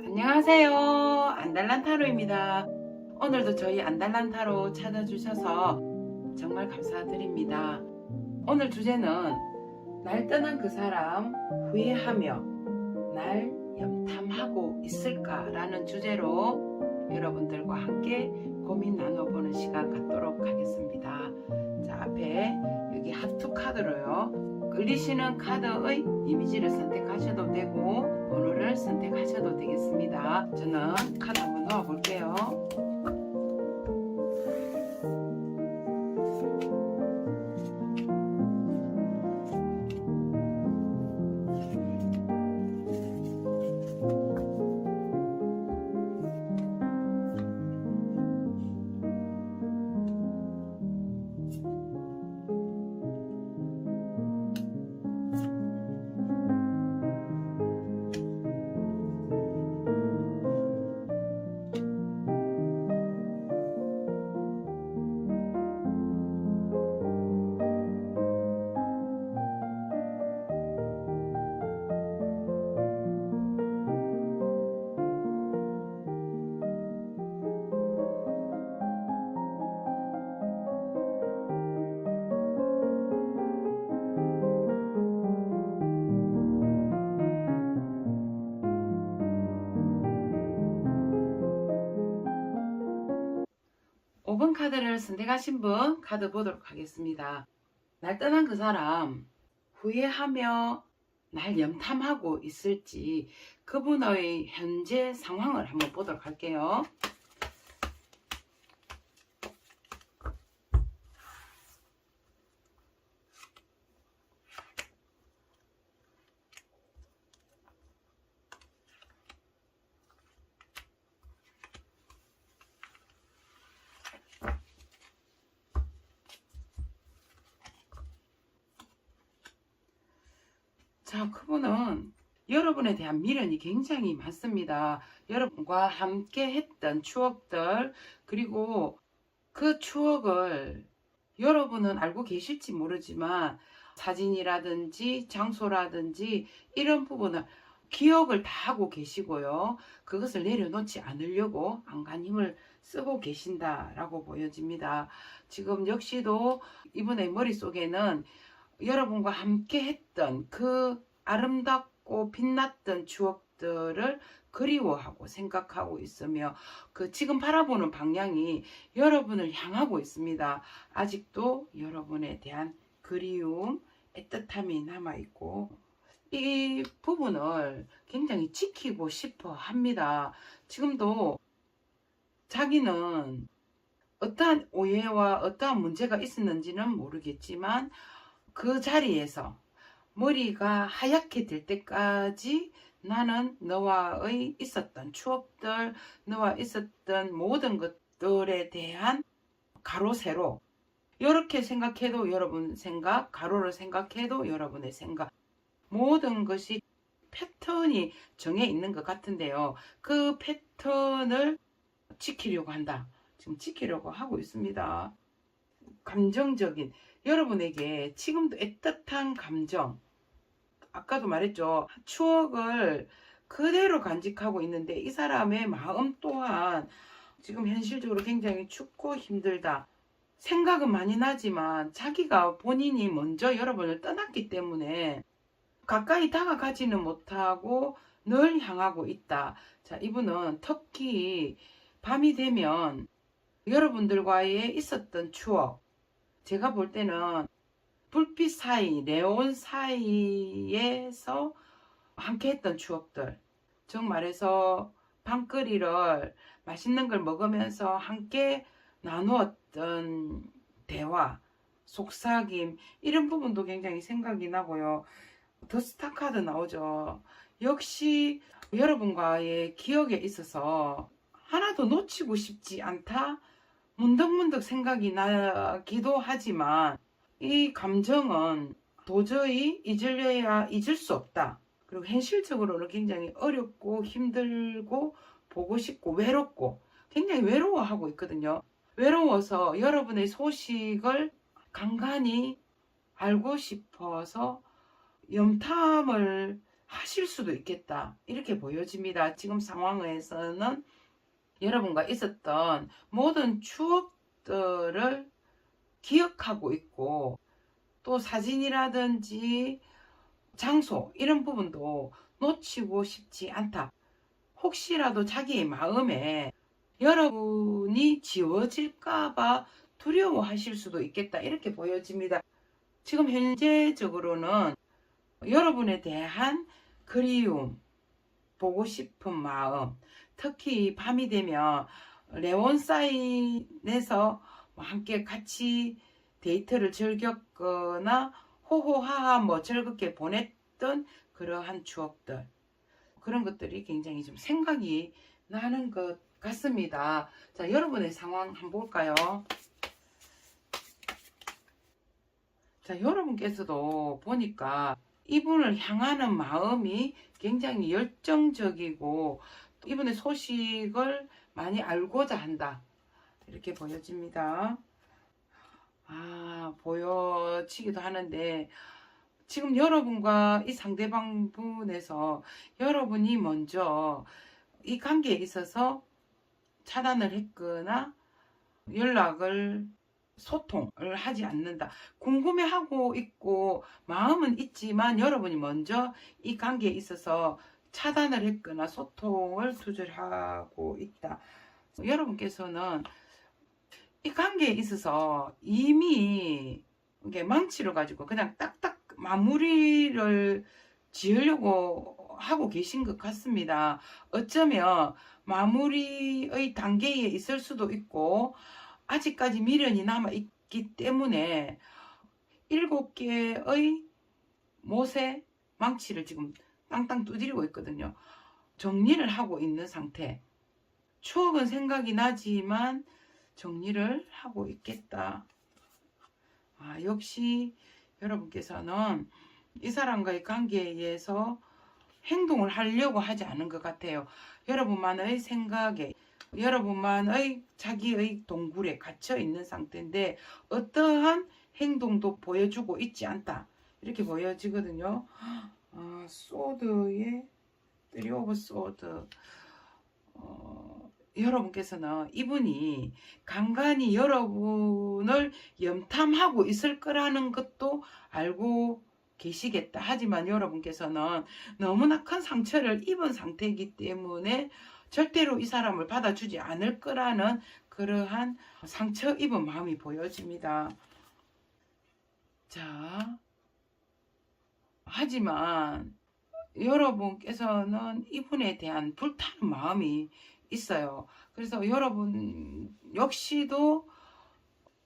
안녕하세요. 안달난타로입니다. 오늘도 저희 안달난타로 찾아주셔서 정말 감사드립니다. 오늘 주제는 날 떠난 그 사람 후회하며 날 염탐하고 있을까? 라는 주제로 여러분들과 함께 고민 나눠보는 시간 갖도록 하겠습니다. 자, 앞에 여기 하트 카드로요. 끌리시는 카드의 이미지를 선택하셔도 되고 번호를 선택하셔도 되겠습니다. 저는 카드 한번 넣어 볼게요. 오 번 카드를 선택하신 분 카드 보도록 하겠습니다. 날 떠난 그 사람 후회하며 날 염탐하고 있을지 그분의 현재 상황을 한번 보도록 할게요. 자, 그분은 여러분에 대한 미련이 굉장히 많습니다. 여러분과 함께 했던 추억들, 그리고 그 추억을 여러분은 알고 계실지 모르지만 사진이라든지 장소라든지 이런 부분을 기억을 다 하고 계시고요. 그것을 내려놓지 않으려고 안간 힘을 쓰고 계신다라고 보여집니다. 지금 역시도 이분의 머릿속에는 여러분과 함께 했던 그 아름답고 빛났던 추억들을 그리워하고 생각하고 있으며 그 지금 바라보는 방향이 여러분을 향하고 있습니다. 아직도 여러분에 대한 그리움, 애틋함이 남아있고 이 부분을 굉장히 지키고 싶어 합니다. 지금도 자기는 어떠한 오해와 어떠한 문제가 있었는지는 모르겠지만 그 자리에서 머리가 하얗게 될 때까지 나는 너와의 있었던 추억들, 너와 있었던 모든 것들에 대한 가로 세로 이렇게 생각해도 여러분 생각, 가로를 생각해도 여러분의 생각 모든 것이 패턴이 정해 있는 것 같은데요. 그 패턴을 지키려고 한다. 지금 지키려고 하고 있습니다. 감정적인 여러분에게 지금도 애틋한 감정, 아까도 말했죠. 추억을 그대로 간직하고 있는데 이 사람의 마음 또한 지금 현실적으로 굉장히 춥고 힘들다. 생각은 많이 나지만 자기가 본인이 먼저 여러분을 떠났기 때문에 가까이 다가가지는 못하고 늘 향하고 있다. 자, 이분은 특히 밤이 되면 여러분들과의 있었던 추억, 제가 볼 때는 불빛 사이, 네온 사이에서 함께 했던 추억들, 즉 말해서 밤거리를 맛있는 걸 먹으면서 함께 나누었던 대화, 속삭임 이런 부분도 굉장히 생각이 나고요. 더 스타 카드 나오죠. 역시 여러분과의 기억에 있어서 하나도 놓치고 싶지 않다. 문득문득 생각이 나기도 하지만 이 감정은 도저히 잊으려야 잊을 수 없다. 그리고 현실적으로는 굉장히 어렵고 힘들고 보고 싶고 외롭고 굉장히 외로워하고 있거든요. 외로워서 여러분의 소식을 간간히 알고 싶어서 염탐을 하실 수도 있겠다 이렇게 보여집니다. 지금 상황에서는 여러분과 있었던 모든 추억들을 기억하고 있고, 또 사진이라든지 장소 이런 부분도 놓치고 싶지 않다. 혹시라도 자기의 마음에 여러분이 지워질까봐 두려워하실 수도 있겠다 이렇게 보여집니다. 지금 현재적으로는 여러분에 대한 그리움, 보고 싶은 마음, 특히 밤이 되면 레온사인에서 함께 같이 데이트를 즐겼거나 호호하하 즐겁게 보냈던 그러한 추억들, 그런 것들이 굉장히 좀 생각이 나는 것 같습니다. 자, 여러분의 상황 한번 볼까요? 자, 여러분께서도 보니까 이분을 향하는 마음이 굉장히 열정적이고 이분의 소식을 많이 알고자 한다 이렇게 보여집니다. 보여지기도 하는데, 지금 여러분과 이 상대방 분에서 여러분이 먼저 이 관계에 있어서 차단을 했거나 연락을 소통을 하지 않는다. 궁금해하고 있고 마음은 있지만 여러분이 먼저 이 관계에 있어서 차단을 했거나 소통을 두절하고 있다. 여러분께서는 이 관계에 있어서 이미 이게 망치를 가지고 그냥 딱딱 마무리를 지으려고 하고 계신 것 같습니다. 어쩌면 마무리의 단계에 있을 수도 있고 아직까지 미련이 남아있기 때문에 7개의 못의 망치를 지금 땅땅 두드리고 있거든요. 정리를 하고 있는 상태. 추억은 생각이 나지만 정리를 하고 있겠다. 역시 여러분께서는 이 사람과의 관계에서 행동을 하려고 하지 않은 것 같아요. 여러분만의 생각에, 여러분만의 자기의 동굴에 갇혀 있는 상태인데 어떠한 행동도 보여주고 있지 않다 이렇게 보여지거든요. 소드의 3 오브 소드. 여러분께서는 이분이 간간히 여러분을 염탐하고 있을 거라는 것도 알고 계시겠다. 하지만 여러분께서는 너무나 큰 상처를 입은 상태이기 때문에 절대로 이 사람을 받아주지 않을 거라는 그러한 상처 입은 마음이 보여집니다. 자, 하지만 여러분께서는 이분에 대한 불타는 마음이 있어요. 그래서 여러분 역시도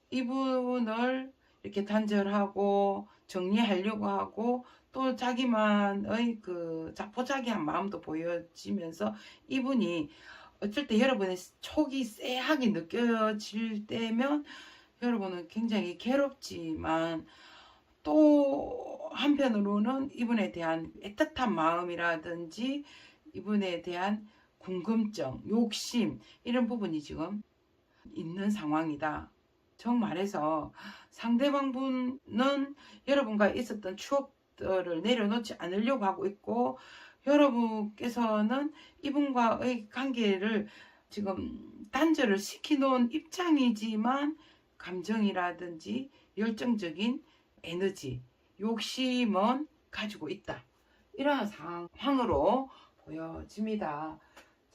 이분을 이렇게 단절하고 정리하려고 하고 또 자기만의 그 자포자기한 마음도 보여지면서 이분이 어쩔 때 여러분의 촉이 쎄하게 느껴질 때면 여러분은 굉장히 괴롭지만 또 한편으로는 이분에 대한 애틋한 마음이라든지 이분에 대한 궁금증, 욕심 이런 부분이 지금 있는 상황이다. 정말해서 상대방 분은 여러분과 있었던 추억들을 내려놓지 않으려고 하고 있고 여러분께서는 이분과의 관계를 지금 단절을 시켜놓은 입장이지만 감정이라든지 열정적인 에너지, 욕심은 가지고 있다. 이러한 상황으로 보여집니다.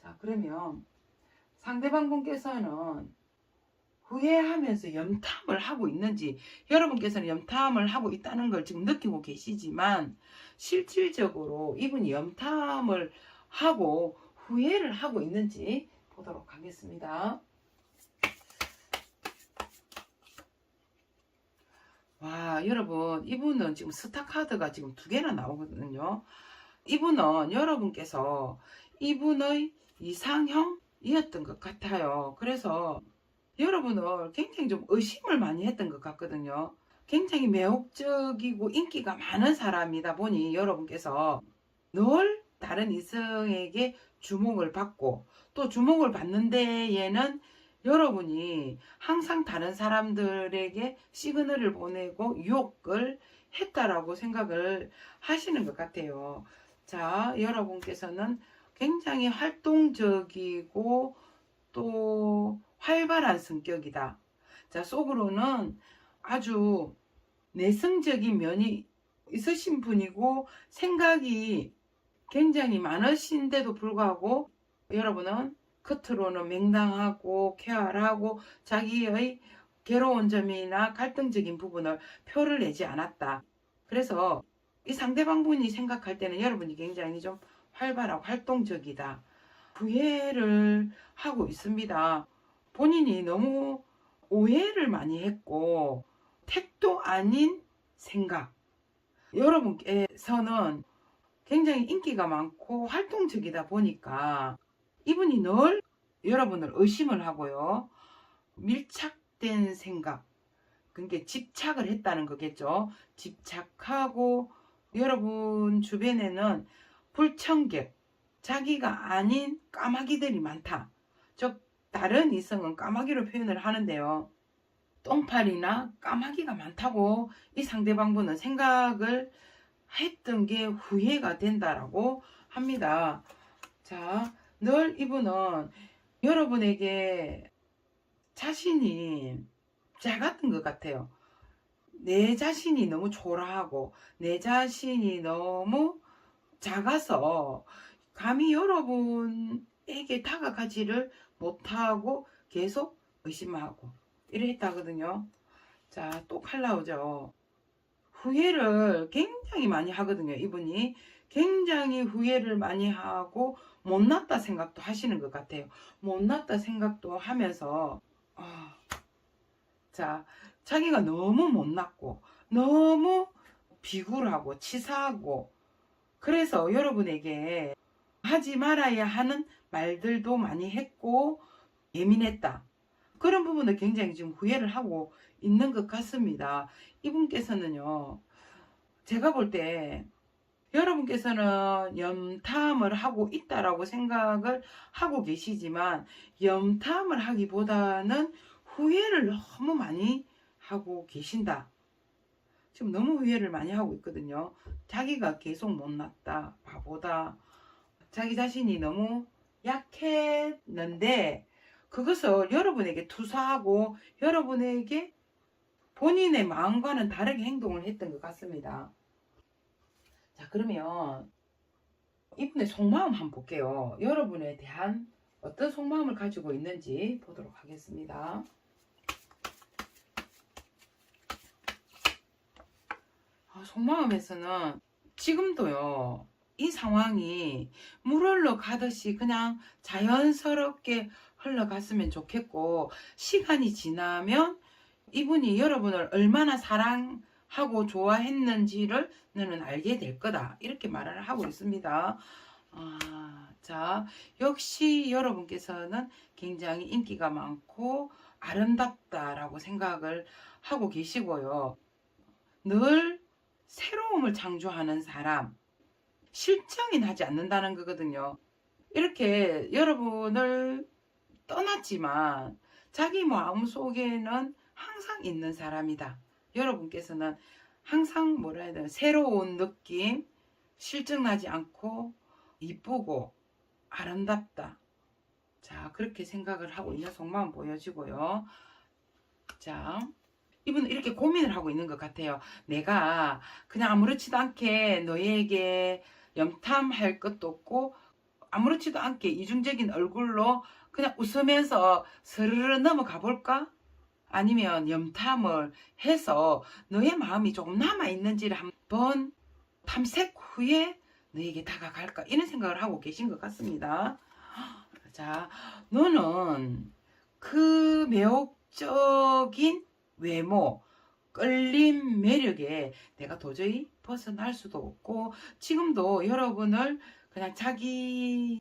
자, 그러면 상대방 분께서는 후회하면서 염탐을 하고 있는지, 여러분께서는 염탐을 하고 있다는 걸 지금 느끼고 계시지만 실질적으로 이분이 염탐을 하고 후회를 하고 있는지 보도록 하겠습니다. 여러분, 이분은 지금 스타 카드가 지금 2개나 나오거든요. 이분은 여러분께서 이분의 이상형이었던 것 같아요. 그래서 여러분을 굉장히 좀 의심을 많이 했던 것 같거든요. 굉장히 매혹적이고 인기가 많은 사람이다 보니 여러분께서 늘 다른 이성에게 주목을 받고 또 주목을 받는 데에는 여러분이 항상 다른 사람들에게 시그널을 보내고 유혹을 했다라고 생각을 하시는 것 같아요. 자, 여러분께서는 굉장히 활동적이고 또 활발한 성격이다. 자, 속으로는 아주 내성적인 면이 있으신 분이고 생각이 굉장히 많으신데도 불구하고 여러분은 겉으로는 맹랑하고 쾌활하고 자기의 괴로운 점이나 갈등적인 부분을 표를 내지 않았다. 그래서 이 상대방 분이 생각할 때는 여러분이 굉장히 좀 활발하고 활동적이다. 후회를 하고 있습니다. 본인이 너무 오해를 많이 했고 택도 아닌 생각. 여러분께서는 굉장히 인기가 많고 활동적이다 보니까 이분이 늘 여러분을 의심을 하고요. 밀착된 생각. 그러니까 집착을 했다는 거겠죠. 집착하고 여러분 주변에는 불청객, 자기가 아닌 까마귀들이 많다. 즉 다른 이성은 까마귀로 표현을 하는데요. 똥파리나 까마귀가 많다고 이 상대방분은 생각을 했던 게 후회가 된다라고 합니다. 자, 늘 이분은 여러분에게 자신이 작았던 것 같아요. 내 자신이 너무 초라하고 내 자신이 너무 작아서 감히 여러분에게 다가가지를 못하고 계속 의심하고 이래 했다거든요. 자, 또 칼 나오죠. 후회를 굉장히 많이 하거든요. 이분이 굉장히 후회를 많이 하고 못났다 생각도 하시는 것 같아요. 못났다 생각도 하면서 자, 자기가 너무 못났고 너무 비굴하고 치사하고 그래서 여러분에게 하지 말아야 하는 말들도 많이 했고 예민했다. 그런 부분을 굉장히 지금 후회를 하고 있는 것 같습니다. 이분께서는요, 제가 볼 때 여러분께서는 염탐을 하고 있다라고 생각을 하고 계시지만 염탐을 하기보다는 후회를 너무 많이 하고 계신다. 지금 너무 후회를 많이 하고 있거든요. 자기가 계속 못났다, 바보다. 자기 자신이 너무 약했는데 그것을 여러분에게 투사하고 여러분에게 본인의 마음과는 다르게 행동을 했던 것 같습니다. 자, 그러면 이분의 속마음 한번 볼게요. 여러분에 대한 어떤 속마음을 가지고 있는지 보도록 하겠습니다. 속마음에서는 지금도요, 이 상황이 물 흘러가듯이 그냥 자연스럽게 흘러갔으면 좋겠고, 시간이 지나면 이분이 여러분을 얼마나 사랑하고 좋아했는지를 너는 알게 될 거다. 이렇게 말을 하고 있습니다. 자, 역시 여러분께서는 굉장히 인기가 많고 아름답다라고 생각을 하고 계시고요. 늘 새로움을 창조하는 사람, 실증이 나지 않는다는 거거든요. 이렇게 여러분을 떠났지만 자기 마음속에는 항상 있는 사람이다. 여러분께서는 항상 뭐라 해야 되나, 새로운 느낌, 실증 나지 않고 이쁘고 아름답다. 자, 그렇게 생각을 하고 있는 속마음 보여지고요. 자, 이분은 이렇게 고민을 하고 있는 것 같아요. 내가 그냥 아무렇지도 않게 너에게 염탐할 것도 없고 아무렇지도 않게 이중적인 얼굴로 그냥 웃으면서 스르르 넘어가 볼까? 아니면 염탐을 해서 너의 마음이 조금 남아있는지를 한번 탐색 후에 너에게 다가갈까? 이런 생각을 하고 계신 것 같습니다. 자, 너는 그 매혹적인 외모, 끌림, 매력에 내가 도저히 벗어날 수도 없고 지금도 여러분을 그냥 자기에게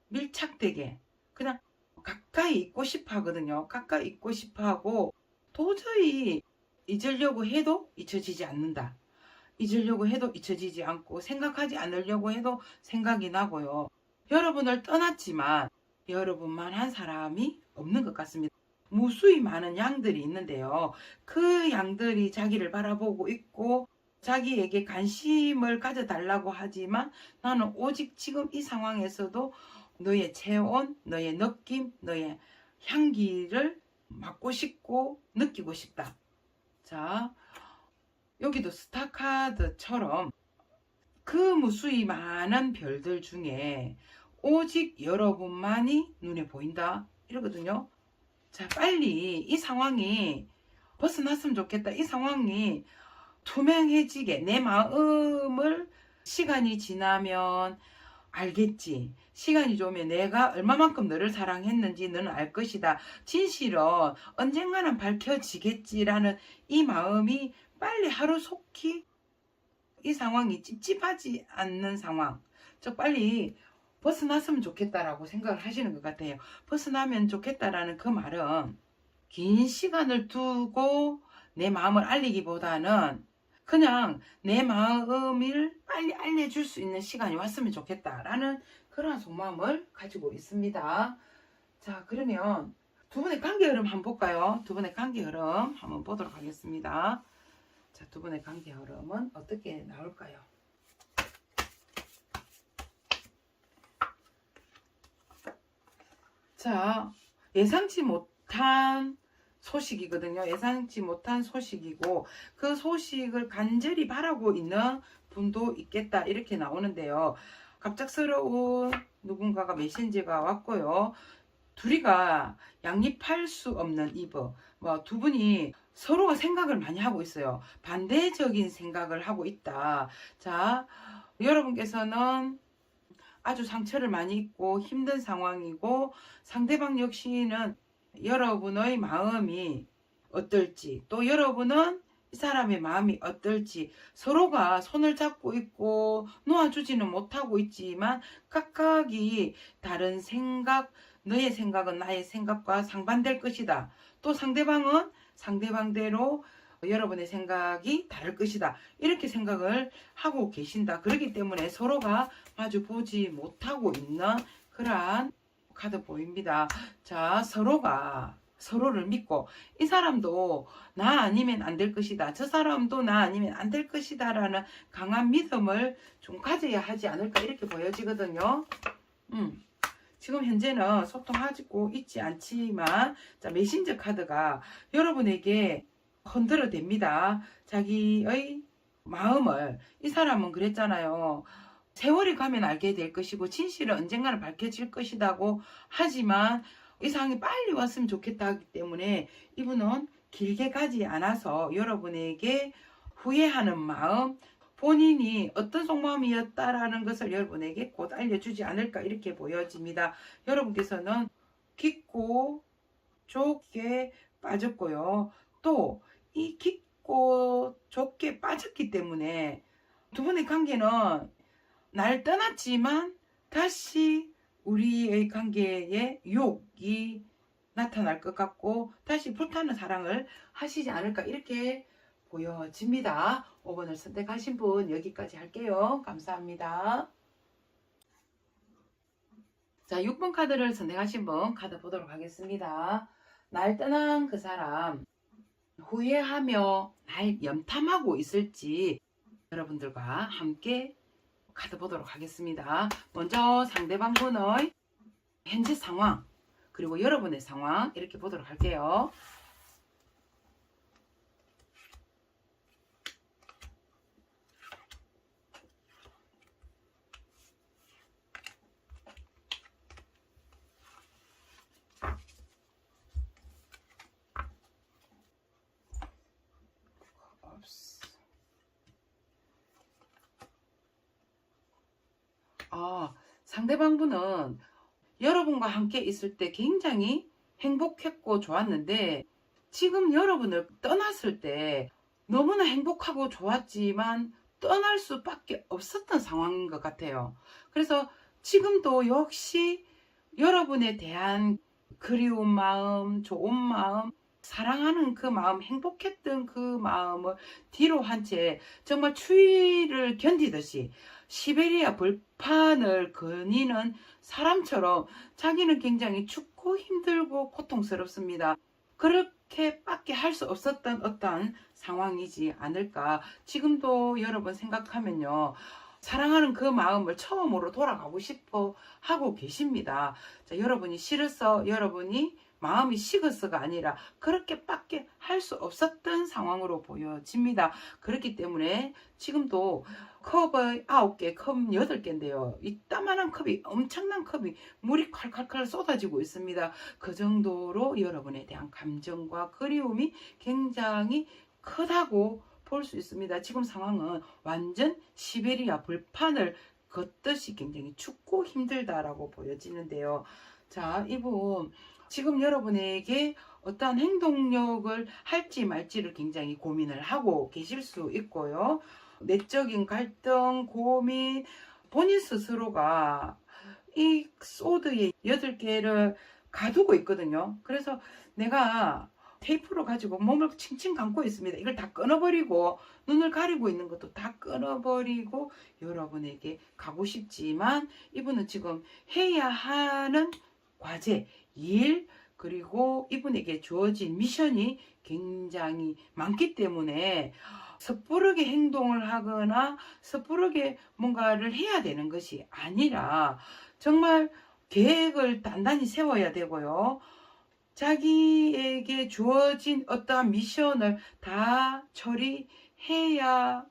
밀착되게 그냥 가까이 있고 싶어 하거든요. 가까이 있고 싶어 하고 도저히 잊으려고 해도 잊혀지지 않는다. 잊으려고 해도 잊혀지지 않고 생각하지 않으려고 해도 생각이 나고요. 여러분을 떠났지만 여러분만한 사람이 없는 것 같습니다. 무수히 많은 양들이 있는데요. 그 양들이 자기를 바라보고 있고 자기에게 관심을 가져달라고 하지만 나는 오직 지금 이 상황에서도 너의 체온, 너의 느낌, 너의 향기를 맡고 싶고 느끼고 싶다. 자, 여기도 스타카드처럼 그 무수히 많은 별들 중에 오직 여러분만이 눈에 보인다 이러거든요. 자, 빨리 이 상황이 벗어났으면 좋겠다. 이 상황이 투명해지게 내 마음을 시간이 지나면 알겠지. 시간이 좋으면 내가 얼마만큼 너를 사랑했는지 너는 알 것이다. 진실은 언젠가는 밝혀지겠지라는 이 마음이 빨리 하루속히 이 상황이 찝찝하지 않는 상황. 즉 빨리 벗어났으면 좋겠다라고 생각을 하시는 것 같아요. 벗어나면 좋겠다라는 그 말은 긴 시간을 두고 내 마음을 알리기보다는 그냥 내 마음을 빨리 알려줄 수 있는 시간이 왔으면 좋겠다라는 그러한 속마음을 가지고 있습니다. 자, 그러면 두 분의 관계 흐름 한번 볼까요? 두 분의 관계 흐름 한번 보도록 하겠습니다. 자, 두 분의 관계 흐름은 어떻게 나올까요? 자, 예상치 못한 소식이거든요. 예상치 못한 소식이고 그 소식을 간절히 바라고 있는 분도 있겠다 이렇게 나오는데요. 갑작스러운 누군가가 메신저가 왔고요. 둘이가 양립할 수 없는 이브, 두 분이 서로가 생각을 많이 하고 있어요. 반대적인 생각을 하고 있다. 자, 여러분께서는 아주 상처를 많이 입고 힘든 상황이고 상대방 역시는 여러분의 마음이 어떨지 또 여러분은 이 사람의 마음이 어떨지 서로가 손을 잡고 있고 놓아주지는 못하고 있지만 각각이 다른 생각, 너의 생각은 나의 생각과 상반될 것이다. 또 상대방은 상대방대로 여러분의 생각이 다를 것이다. 이렇게 생각을 하고 계신다. 그렇기 때문에 서로가 마주 보지 못하고 있는 그러한 카드 보입니다. 자, 서로가 서로를 믿고 이 사람도 나 아니면 안 될 것이다. 저 사람도 나 아니면 안 될 것이다. 라는 강한 믿음을 좀 가져야 하지 않을까 이렇게 보여지거든요. 지금 현재는 소통하고 있지 않지만 자, 메신저 카드가 여러분에게 흔들어 댑니다. 자기의 마음을 이 사람은 그랬잖아요. 세월이 가면 알게 될 것이고 진실은 언젠가는 밝혀질 것이라고 하지만 이 상황이 빨리 왔으면 좋겠다 하기 때문에 이분은 길게 가지 않아서 여러분에게 후회하는 마음, 본인이 어떤 속마음이었다라는 것을 여러분에게 곧 알려주지 않을까 이렇게 보여집니다. 여러분께서는 깊고 좁게 빠졌고요. 또 이 깊고 좁게 빠졌기 때문에 두 분의 관계는 날 떠났지만 다시 우리의 관계에 유혹이 나타날 것 같고 다시 불타는 사랑을 하시지 않을까 이렇게 보여집니다. 5번을 선택하신 분 여기까지 할게요. 감사합니다. 자, 6번 카드를 선택하신 분 카드 보도록 하겠습니다. 날 떠난 그 사람 후회하며 날 염탐하고 있을지 여러분들과 함께 카드 보도록 하겠습니다. 먼저 상대방 분의 현재 상황 그리고 여러분의 상황 이렇게 보도록 할게요. 상대방 분은 여러분과 함께 있을 때 굉장히 행복했고 좋았는데 지금 여러분을 떠났을 때 너무나 행복하고 좋았지만 떠날 수밖에 없었던 상황인 것 같아요. 그래서 지금도 역시 여러분에 대한 그리운 마음, 좋은 마음, 사랑하는 그 마음, 행복했던 그 마음을 뒤로 한 채 정말 추위를 견디듯이 시베리아 벌판을 거니는 사람처럼 자기는 굉장히 춥고 힘들고 고통스럽습니다. 그렇게밖에 할 수 없었던 어떤 상황이지 않을까. 지금도 여러분 생각하면요. 사랑하는 그 마음을 처음으로 돌아가고 싶어 하고 계십니다. 자, 여러분이 싫어서, 여러분이 마음이 식어서가 아니라 그렇게밖에 할 수 없었던 상황으로 보여집니다. 그렇기 때문에 지금도 컵의 9개, 컵 8개인데요. 이따만한 컵이, 엄청난 컵이 물이 콸콸콸 쏟아지고 있습니다. 그 정도로 여러분에 대한 감정과 그리움이 굉장히 크다고 볼 수 있습니다. 지금 상황은 완전 시베리아 불판을 걷듯이 굉장히 춥고 힘들다라고 보여지는데요. 자, 이분 지금 여러분에게 어떠한 행동력을 할지 말지를 굉장히 고민을 하고 계실 수 있고요. 내적인 갈등, 고민, 본인 스스로가 이 소드의 8개를 가두고 있거든요. 그래서 내가 테이프로 가지고 몸을 칭칭 감고 있습니다. 이걸 다 끊어버리고, 눈을 가리고 있는 것도 다 끊어버리고 여러분에게 가고 싶지만, 이분은 지금 해야 하는 과제, 일, 그리고 이분에게 주어진 미션이 굉장히 많기 때문에 섣부르게 행동을 하거나 섣부르게 뭔가를 해야 되는 것이 아니라 정말 계획을 단단히 세워야 되고요. 자기에게 주어진 어떠한 미션을 다 처리해야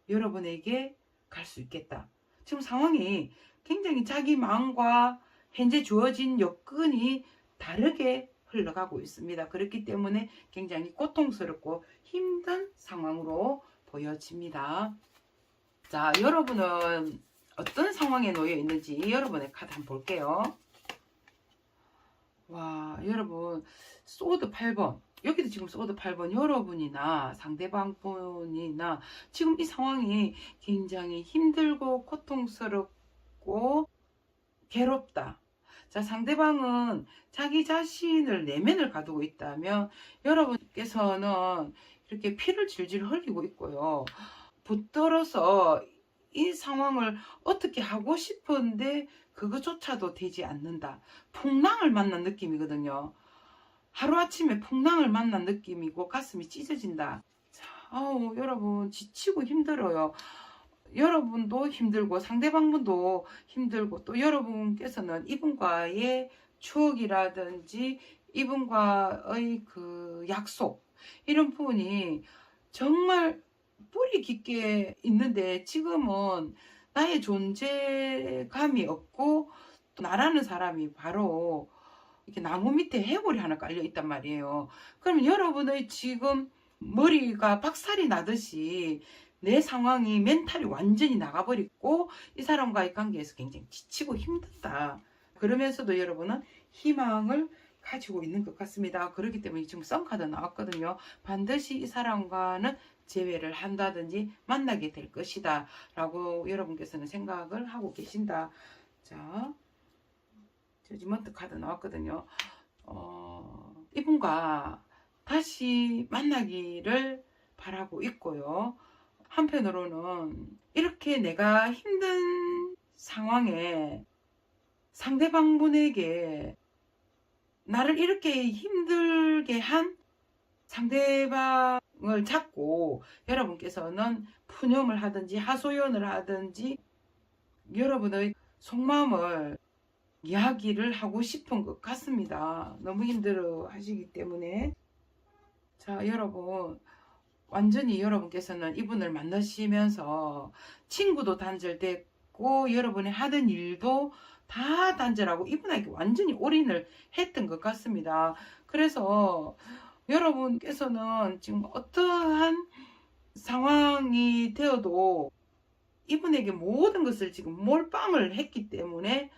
여러분에게 갈 수 있겠다. 지금 상황이 굉장히 자기 마음과 현재 주어진 여건이 다르게 흘러가고 있습니다. 그렇기 때문에 굉장히 고통스럽고 힘든 상황으로 보여집니다. 자, 여러분은 어떤 상황에 놓여 있는지 여러분의 카드 한번 볼게요. 와, 여러분, 소드 8번. 여기도 지금 소드 8번. 여러분이나 상대방 분이나 지금 이 상황이 굉장히 힘들고 고통스럽고 괴롭다. 자, 상대방은 자기 자신을 내면을 가두고 있다면 여러분께서는 이렇게 피를 질질 흘리고 있고요. 붙들어서 이 상황을 어떻게 하고 싶은데 그것조차도 되지 않는다. 풍랑을 만난 느낌이거든요. 하루아침에 풍랑을 만난 느낌이고 가슴이 찢어진다. 자, 여러분 지치고 힘들어요. 여러분도 힘들고 상대방분도 힘들고 또 여러분께서는 이분과의 추억이라든지 이분과의 그 약속 이런 부분이 정말 뿌리 깊게 있는데 지금은 나의 존재감이 없고 또 나라는 사람이 바로 이렇게 나무 밑에 해골이 하나 깔려 있단 말이에요. 그러면 여러분의 지금 머리가 박살이 나듯이 내 상황이 멘탈이 완전히 나가버리고 이 사람과의 관계에서 굉장히 지치고 힘들다. 그러면서도 여러분은 희망을 가지고 있는 것 같습니다. 그렇기 때문에 지금 썬카드 나왔거든요. 반드시 이 사람과는 재회를 한다든지 만나게 될 것이다 라고 여러분께서는 생각을 하고 계신다. 자, 저지먼트 카드 나왔거든요. 이분과 다시 만나기를 바라고 있고요. 한편으로는 이렇게 내가 힘든 상황에 상대방분에게 나를 이렇게 힘들게 한 상대방을 찾고 여러분께서는 푸념을 하든지 하소연을 하든지 여러분의 속마음을 이야기를 하고 싶은 것 같습니다. 너무 힘들어 하시기 때문에. 자, 여러분 완전히 여러분께서는 이분을 만나시면서 친구도 단절됐고 여러분이 하던 일도 다 단절하고 이분에게 완전히 올인을 했던 것 같습니다. 그래서 여러분께서는 지금 어떠한 상황이 되어도 이분에게 모든 것을 지금 몰빵을 했기 때문에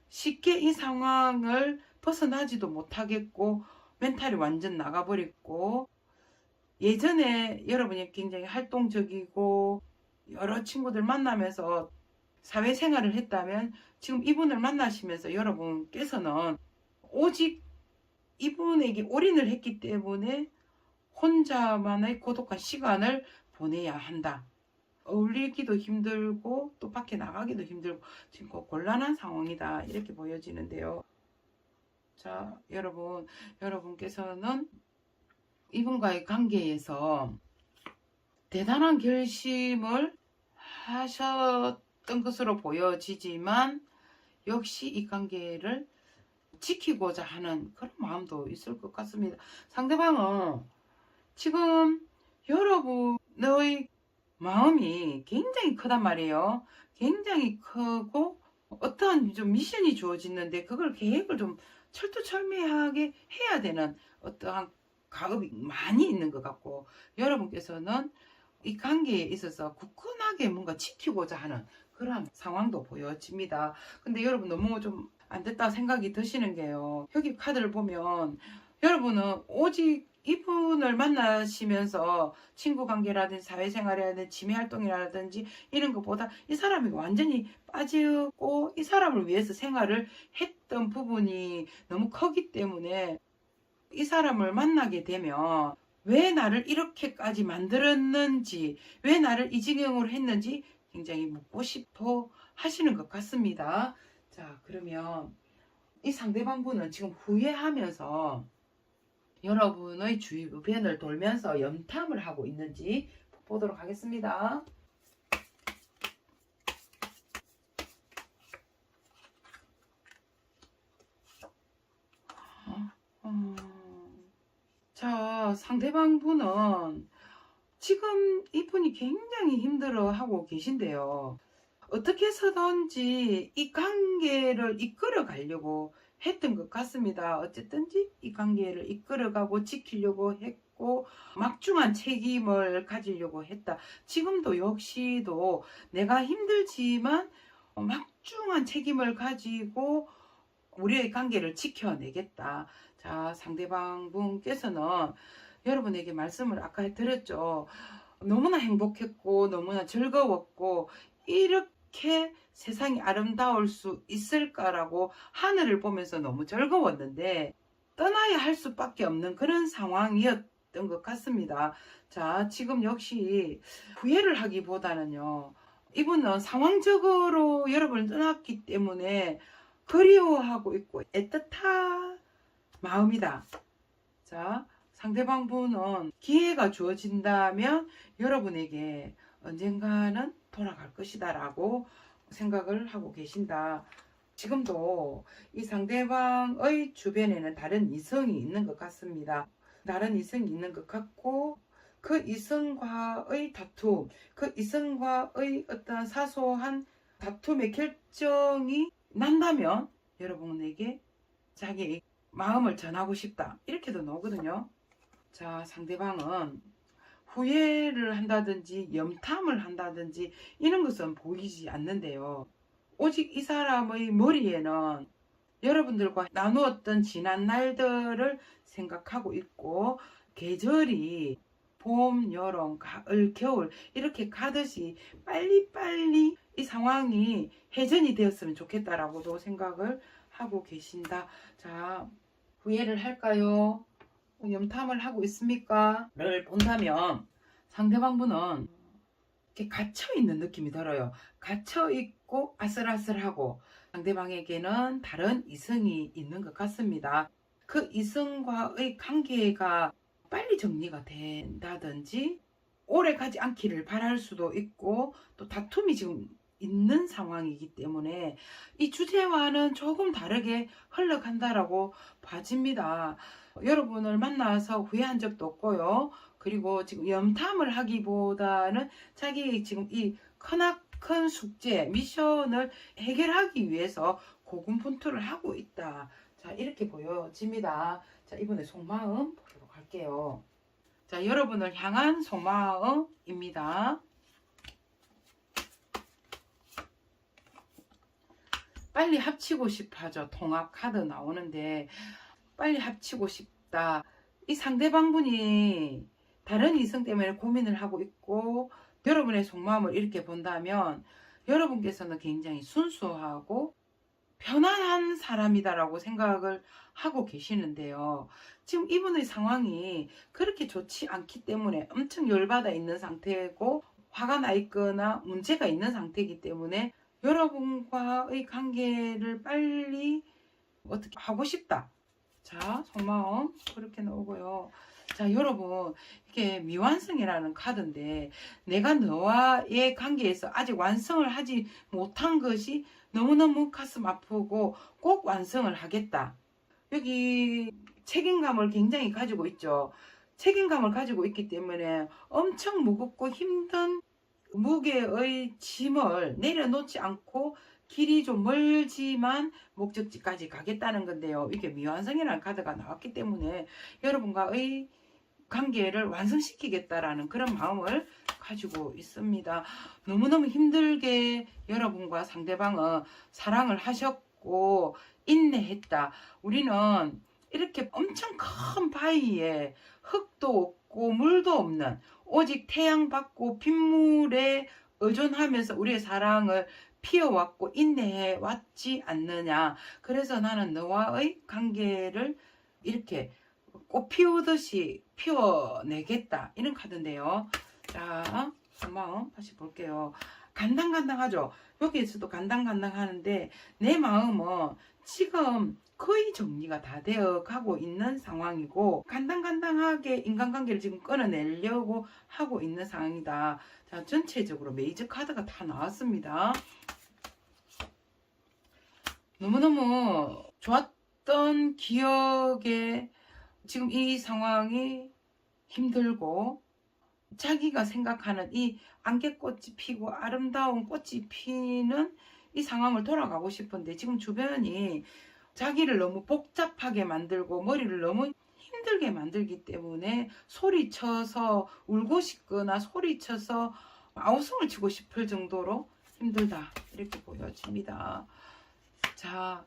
쉽게 이 상황을 벗어나지도 못하겠고 멘탈이 완전 나가버렸고, 예전에 여러분이 굉장히 활동적이고 여러 친구들 만나면서 사회생활을 했다면 지금 이분을 만나시면서 여러분께서는 오직 이분에게 올인을 했기 때문에 혼자만의 고독한 시간을 보내야 한다. 어울리기도 힘들고 또 밖에 나가기도 힘들고 지금 곤란한 상황이다 이렇게 보여지는데요. 자, 여러분께서는 이분과의 관계에서 대단한 결심을 하셨던 것으로 보여지지만 역시 이 관계를 지키고자 하는 그런 마음도 있을 것 같습니다. 상대방은 지금 여러분의 마음이 굉장히 크단 말이에요. 굉장히 크고 어떠한 좀 미션이 주어지는데 그걸 계획을 좀 철두철미하게 해야 되는 어떠한 가업이 많이 있는 것 같고, 여러분께서는 이 관계에 있어서 굳건하게 뭔가 지키고자 하는 그런 상황도 보여집니다. 근데 여러분 너무 좀 안 됐다 생각이 드시는 게요, 여기 카드를 보면 여러분은 오직 이분을 만나시면서 친구 관계라든지 사회생활이라든지 취미활동이라든지 이런 것보다 이 사람이 완전히 빠지고 이 사람을 위해서 생활을 했던 부분이 너무 크기 때문에 이 사람을 만나게 되면 왜 나를 이렇게까지 만들었는지, 왜 나를 이 지경으로 했는지 굉장히 묻고 싶어 하시는 것 같습니다. 자, 그러면 이 상대방분은 지금 후회하면서 여러분의 주변을 돌면서 염탐을 하고 있는지 보도록 하겠습니다. 자, 상대방분은 지금 이분이 굉장히 힘들어하고 계신데요. 어떻게 해서든지 이 관계를 이끌어 가려고 했던 것 같습니다. 어쨌든지 이 관계를 이끌어가고 지키려고 했고 막중한 책임을 가지려고 했다. 지금도 역시도 내가 힘들지만 막중한 책임을 가지고 우리의 관계를 지켜내겠다. 자, 상대방 분께서는 여러분에게 말씀을 아까 드렸죠. 너무나 행복했고 너무나 즐거웠고 이렇게 세상이 아름다울 수 있을까라고 하늘을 보면서 너무 즐거웠는데 떠나야 할 수밖에 없는 그런 상황이었던 것 같습니다. 자, 지금 역시 후회를 하기보다는요, 이분은 상황적으로 여러분을 떠났기 때문에 그리워하고 있고 애틋한 마음이다. 자, 상대방 분은 기회가 주어진다면 여러분에게 언젠가는 돌아갈 것이다 라고 생각을 하고 계신다. 지금도 이 상대방의 주변에는 다른 이성이 있는 것 같습니다. 다른 이성이 있는 것 같고 그 이성과의 다툼, 그 이성과의 어떤 사소한 다툼의 결정이 난다면 여러분에게 자기의 마음을 전하고 싶다, 이렇게도 나오거든요. 자, 상대방은 후회를 한다든지 염탐을 한다든지 이런 것은 보이지 않는데요. 오직 이 사람의 머리에는 여러분들과 나누었던 지난 날들을 생각하고 있고 계절이 봄, 여름, 가을, 겨울 이렇게 가듯이 빨리빨리 이 상황이 해전이 되었으면 좋겠다라고도 생각을 하고 계신다. 자, 후회를 할까요? 염탐을 하고 있습니까? 를 본다면 상대방 분은 이렇게 갇혀있는 느낌이 들어요. 갇혀있고 아슬아슬하고 상대방에게는 다른 이성이 있는 것 같습니다. 그 이성과의 관계가 빨리 정리가 된다든지 오래 가지 않기를 바랄 수도 있고 또 다툼이 지금 있는 상황이기 때문에 이 주제와는 조금 다르게 흘러간다라고 봐집니다. 여러분을 만나서 후회한 적도 없고요. 그리고 지금 염탐을 하기보다는 자기 지금 이 크나큰 숙제, 미션을 해결하기 위해서 고군분투를 하고 있다. 자, 이렇게 보여집니다. 자, 이번에 속마음 보도록 할게요. 자, 여러분을 향한 속마음입니다. 빨리 합치고 싶어져. 통합 카드 나오는데 빨리 합치고 싶다. 이 상대방분이 다른 이성 때문에 고민을 하고 있고 여러분의 속마음을 이렇게 본다면 여러분께서는 굉장히 순수하고 편안한 사람이다라고 생각을 하고 계시는데요. 지금 이분의 상황이 그렇게 좋지 않기 때문에 엄청 열받아 있는 상태고 화가 나 있거나 문제가 있는 상태이기 때문에 여러분과의 관계를 빨리 어떻게 하고 싶다. 자, 속마음 그렇게 나오고요. 자, 여러분, 이게 미완성이라는 카드인데, 내가 너와의 관계에서 아직 완성을 하지 못한 것이 너무너무 가슴 아프고 꼭 완성을 하겠다. 여기 책임감을 굉장히 가지고 있죠. 책임감을 가지고 있기 때문에 엄청 무겁고 힘든 무게의 짐을 내려놓지 않고 길이 좀 멀지만 목적지까지 가겠다는 건데요. 이게 미완성이라는 카드가 나왔기 때문에 여러분과의 관계를 완성시키겠다라는 그런 마음을 가지고 있습니다. 너무너무 힘들게 여러분과 상대방은 사랑을 하셨고 인내했다. 우리는 이렇게 엄청 큰 바위에 흙도 없고 물도 없는 오직 태양 받고 빗물에 의존하면서 우리의 사랑을 피워왔고 인내해 왔지 않느냐. 그래서 나는 너와의 관계를 이렇게 꽃 피우듯이 피워내겠다. 이런 카드인데요. 자, 한번 다시 볼게요. 간당간당하죠. 여기에서도 간당간당하는데 내 마음은 지금 거의 정리가 다 되어 가고 있는 상황이고 간당간당하게 인간관계를 지금 끊어내려고 하고 있는 상황이다. 자, 전체적으로 메이저 카드가 다 나왔습니다. 너무너무 좋았던 기억에 지금 이 상황이 힘들고 자기가 생각하는 이 안개꽃이 피고 아름다운 꽃이 피는 이 상황을 돌아가고 싶은데 지금 주변이 자기를 너무 복잡하게 만들고 머리를 너무 힘들게 만들기 때문에 소리쳐서 울고 싶거나 소리쳐서 아우성을 치고 싶을 정도로 힘들다. 이렇게 보여집니다. 자,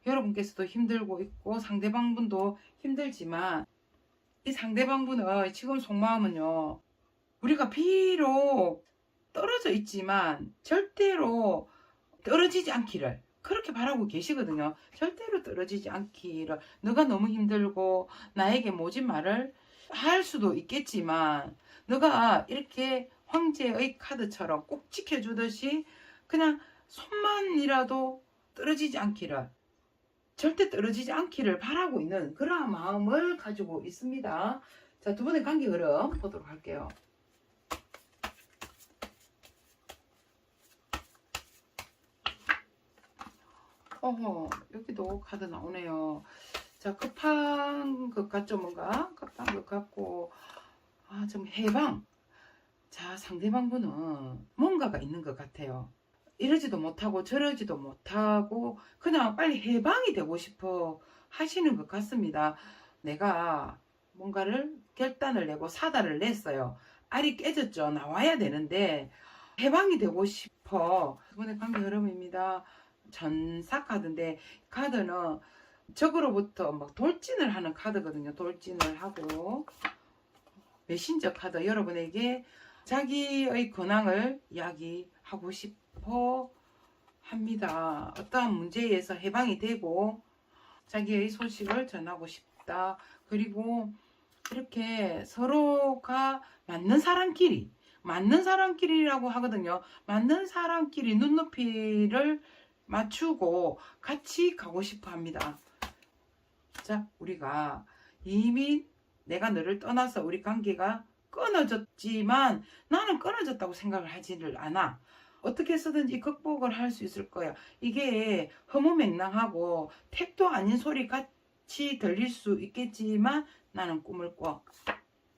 여러분께서도 힘들고 있고 상대방분도 힘들지만 이 상대방분의 지금 속마음은요. 우리가 비록 떨어져 있지만 절대로 떨어지지 않기를 그렇게 바라고 계시거든요. 절대로 떨어지지 않기를. 너가 너무 힘들고 나에게 모진 말을 할 수도 있겠지만 너가 이렇게 황제의 카드처럼 꼭 지켜주듯이 그냥 손만이라도 떨어지지 않기를 절대 떨어지지 않기를 바라고 있는 그러한 마음을 가지고 있습니다. 자, 두 분의 관계 흐름 보도록 할게요. 여기도 카드 나오네요. 자, 급한 것 같죠, 뭔가? 급한 것 같고, 좀 해방. 자, 상대방분은 뭔가가 있는 것 같아요. 이러지도 못하고 저러지도 못하고 그냥 빨리 해방이 되고 싶어 하시는 것 같습니다. 내가 뭔가를 결단을 내고 사다를 냈어요. 알이 깨졌죠. 나와야 되는데 해방이 되고 싶어. 이번에 관계 흐름입니다. 전사 카드인데 카드는 적으로부터 막 돌진을 하는 카드거든요. 돌진을 하고 메신저 카드 여러분에게 자기의 근황을 이야기하고 싶어 합니다. 어떠한 문제에서 해방이 되고 자기의 소식을 전하고 싶다. 그리고 이렇게 서로가 맞는 사람끼리라고 하거든요. 맞는 사람끼리 눈높이를 맞추고 같이 가고 싶어 합니다. 자, 우리가 이미 내가 너를 떠나서 우리 관계가 끊어졌지만 나는 끊어졌다고 생각을 하지를 않아. 어떻게 해서든지 극복을 할 수 있을 거야. 이게 허무맹랑하고 택도 아닌 소리 같이 들릴 수 있겠지만 나는 꿈을 꿔.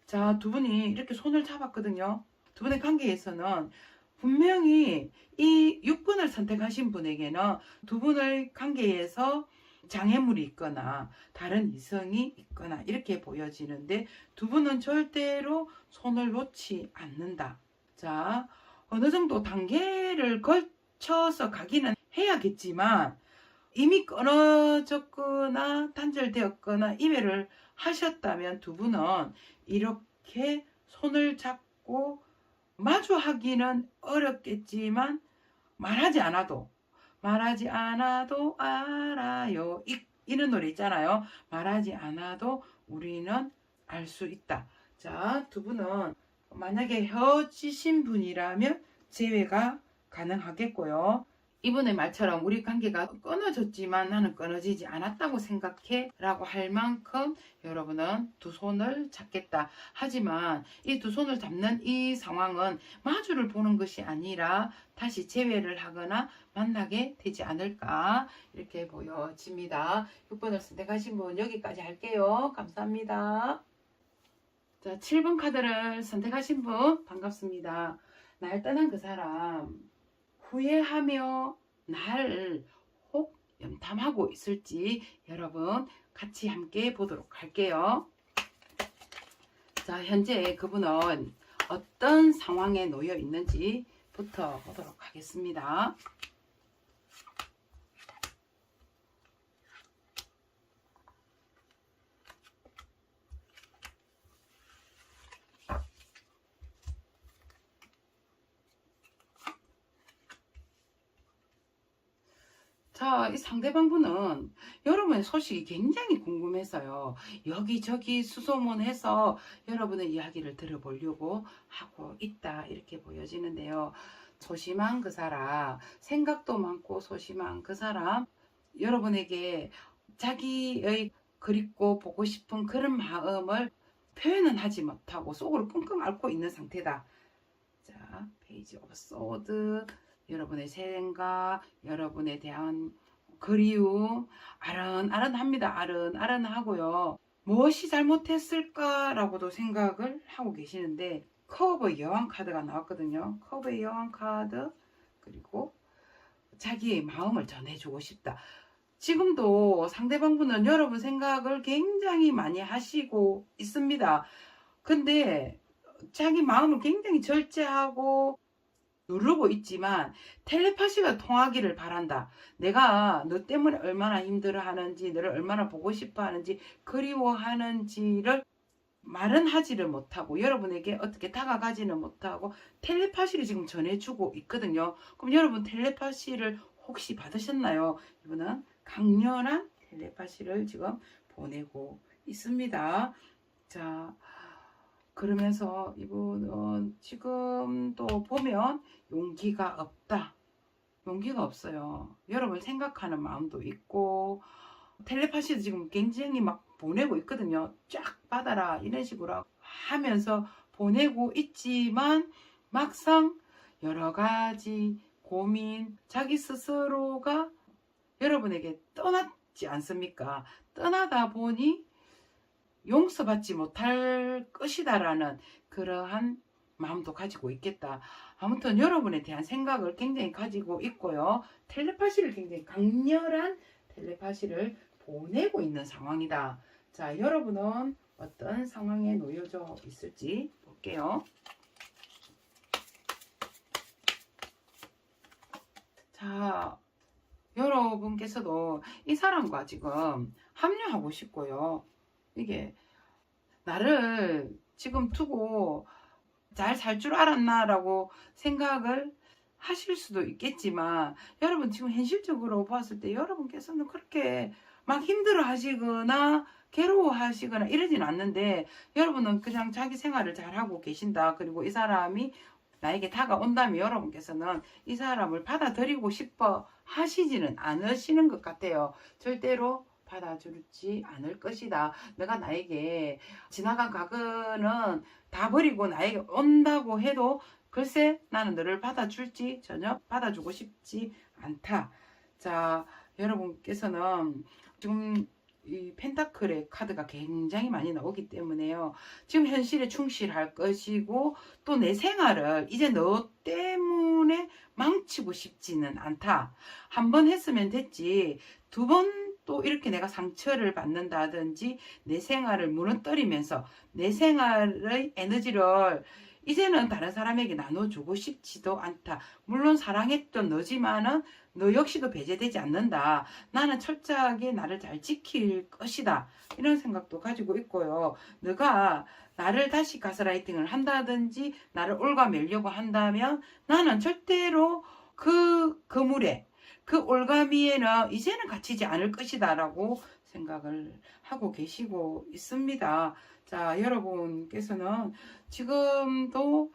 자, 두 분이 이렇게 손을 잡았거든요. 두 분의 관계에서는 분명히 이 6번을 선택하신 분에게는 두 분의 관계에서 장애물이 있거나 다른 이성이 있거나 이렇게 보여지는데 두 분은 절대로 손을 놓지 않는다. 자, 어느 정도 단계를 거쳐서 가기는 해야겠지만 이미 끊어졌거나 단절되었거나 이별을 하셨다면 두 분은 이렇게 손을 잡고 마주하기는 어렵겠지만 말하지 않아도 알아요. 이런 노래 있잖아요. 말하지 않아도 우리는 알 수 있다. 자, 두 분은 만약에 헤어지신 분이라면 재회가 가능하겠고요. 이분의 말처럼 우리 관계가 끊어졌지만 나는 끊어지지 않았다고 생각해 라고 할 만큼 여러분은 두 손을 잡겠다. 하지만 이 두 손을 잡는 이 상황은 마주를 보는 것이 아니라 다시 재회를 하거나 만나게 되지 않을까 이렇게 보여집니다. 6번을 선택하신 분 여기까지 할게요. 감사합니다. 자, 7번 카드를 선택하신 분 반갑습니다. 날 떠난 그 사람 후회하며 날 혹 염탐하고 있을지 여러분 같이 함께 보도록 할게요. 자, 현재 그분은 어떤 상황에 놓여 있는지부터 보도록 하겠습니다. 자, 이 상대방분은 여러분의 소식이 굉장히 궁금해서요. 여기저기 수소문해서 여러분의 이야기를 들어보려고 하고 있다. 이렇게 보여지는데요. 소심한 그 사람, 생각도 많고 소심한 그 사람, 여러분에게 자기의 그립고 보고 싶은 그런 마음을 표현은 하지 못하고 속으로 끙끙 앓고 있는 상태다. 자, 페이지 오브 소드. 여러분의 생각, 여러분에 대한 그리움, 아른아른합니다. 아른아른하고요. 무엇이 잘못했을까라고도 생각을 하고 계시는데 커브 여왕 카드가 나왔거든요. 커브 여왕 카드 그리고 자기의 마음을 전해주고 싶다. 지금도 상대방분은 여러분 생각을 굉장히 많이 하시고 있습니다. 근데 자기 마음을 굉장히 절제하고 누르고 있지만 텔레파시가 통하기를 바란다. 내가 너 때문에 얼마나 힘들어하는지, 너를 얼마나 보고 싶어 하는지, 그리워하는지를 말은 하지를 못하고 여러분에게 어떻게 다가가지는 못하고 텔레파시를 지금 전해주고 있거든요. 그럼 여러분 텔레파시를 혹시 받으셨나요? 이분은 강렬한 텔레파시를 지금 보내고 있습니다. 자, 그러면서 이분은 지금도 보면 용기가 없다. 용기가 없어요. 여러분을 생각하는 마음도 있고 텔레파시도 지금 굉장히 막 보내고 있거든요. 쫙 받아라 이런 식으로 하면서 보내고 있지만 막상 여러 가지 고민, 자기 스스로가 여러분에게 떠났지 않습니까? 떠나다 보니 용서받지 못할 것이다라는 그러한 마음도 가지고 있겠다. 아무튼 여러분에 대한 생각을 굉장히 가지고 있고요. 텔레파시를 굉장히 강렬한 텔레파시를 보내고 있는 상황이다. 자, 여러분은 어떤 상황에 놓여져 있을지 볼게요. 자, 여러분께서도 이 사람과 지금 합류하고 싶고요. 이게 나를 지금 두고 잘 살 줄 알았나 라고 생각을 하실 수도 있겠지만 여러분 지금 현실적으로 봤을 때 여러분께서는 그렇게 막 힘들어 하시거나 괴로워 하시거나 이러진 않는데 여러분은 그냥 자기 생활을 잘 하고 계신다. 그리고 이 사람이 나에게 다가온다면 여러분께서는 이 사람을 받아들이고 싶어 하시지는 않으시는 것 같아요. 절대로 받아주지 않을 것이다. 내가 나에게 지나간 과거는 다 버리고 나에게 온다고 해도 글쎄 나는 너를 받아줄지 전혀 받아주고 싶지 않다. 자, 여러분께서는 지금 이 펜타클의 카드가 굉장히 많이 나오기 때문에요. 지금 현실에 충실할 것이고 또 내 생활을 이제 너 때문에 망치고 싶지는 않다. 한 번 했으면 됐지. 두 번 또 이렇게 내가 상처를 받는다든지 내 생활을 무너뜨리면서 내 생활의 에너지를 이제는 다른 사람에게 나눠주고 싶지도 않다. 물론 사랑했던 너지만은 너 역시도 배제되지 않는다. 나는 철저하게 나를 잘 지킬 것이다. 이런 생각도 가지고 있고요. 너가 나를 다시 가스라이팅을 한다든지 나를 올가매려고 한다면 나는 절대로 그 그물에 그 올가미에는 이제는 갇히지 않을 것이다 라고 생각을 하고 계시고 있습니다. 자, 여러분께서는 지금도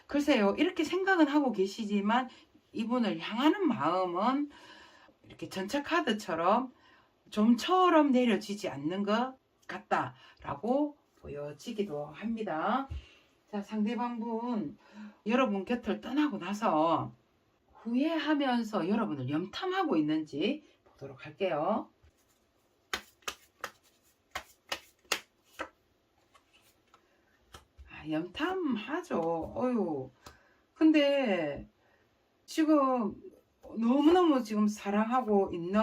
글쎄요 이렇게 생각은 하고 계시지만 이분을 향하는 마음은 이렇게 전체 카드처럼 좀처럼 내려지지 않는 것 같다라고 보여지기도 합니다. 자, 상대방분 여러분 곁을 떠나고 나서 후회하면서 여러분을 염탐하고 있는지 보도록 할게요. 염탐하죠. 어휴. 근데 지금 너무너무 지금 사랑하고 있는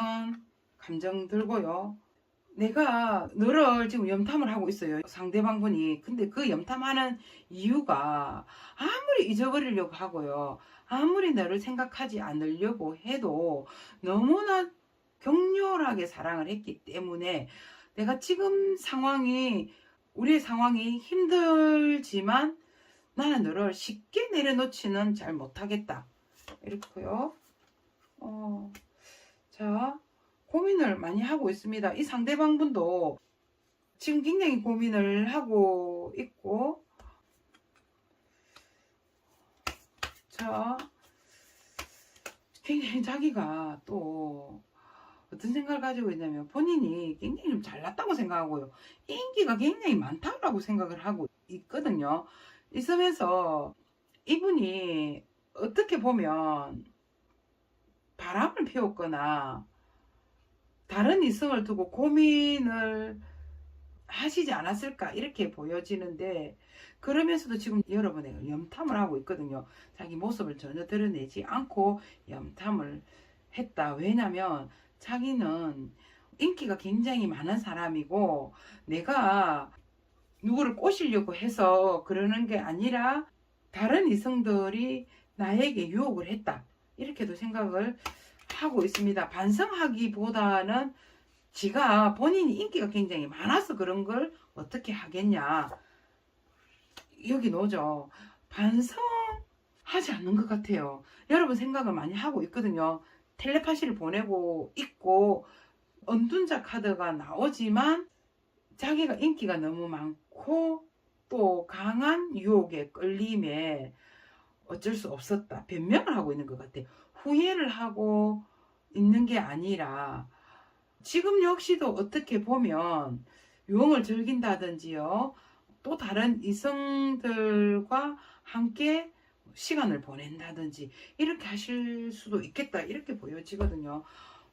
감정 들고요. 내가 너를 지금 염탐을 하고 있어요. 상대방분이. 근데 그 염탐하는 이유가 아무리 잊어버리려고 하고요. 아무리 너를 생각하지 않으려고 해도 너무나 격렬하게 사랑을 했기 때문에 내가 지금 우리의 상황이 힘들지만 나는 너를 쉽게 내려놓지는 잘 못하겠다. 이렇고요. 자, 고민을 많이 하고 있습니다. 이 상대방분도 지금 굉장히 고민을 하고 있고, 자, 굉장히 자기가 또 어떤 생각을 가지고 있냐면 본인이 굉장히 좀 잘났다고 생각하고요. 인기가 굉장히 많다고 생각을 하고 있거든요. 있으면서 이분이 어떻게 보면 바람을 피웠거나 다른 이성을 두고 고민을 하시지 않았을까 이렇게 보여지는데, 그러면서도 지금 여러분의 염탐을 하고 있거든요. 자기 모습을 전혀 드러내지 않고 염탐을 했다. 왜냐면 자기는 인기가 굉장히 많은 사람이고 내가 누구를 꼬시려고 해서 그러는 게 아니라 다른 이성들이 나에게 유혹을 했다. 이렇게도 생각을 하고 있습니다. 반성하기보다는 지가 본인이 인기가 굉장히 많아서 그런 걸 어떻게 하겠냐. 여기 노죠. 반성하지 않는 것 같아요. 여러분 생각을 많이 하고 있거든요. 텔레파시를 보내고 있고 언둔자 카드가 나오지만 자기가 인기가 너무 많고 또 강한 유혹에 끌림에 어쩔 수 없었다. 변명을 하고 있는 것 같아요. 후회를 하고 있는 게 아니라 지금 역시도 어떻게 보면 유흥을 즐긴다든지요. 또 다른 이성들과 함께 시간을 보낸다든지 이렇게 하실 수도 있겠다. 이렇게 보여지거든요.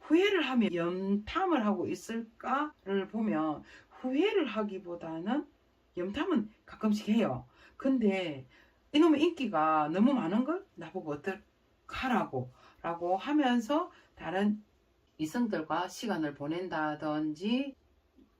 후회를 하면 염탐을 하고 있을까를 보면 후회를 하기보다는 염탐은 가끔씩 해요. 근데 이놈의 인기가 너무 많은 걸 나보고 어떡하라고 라고 하면서 다른 이성들과 시간을 보낸다든지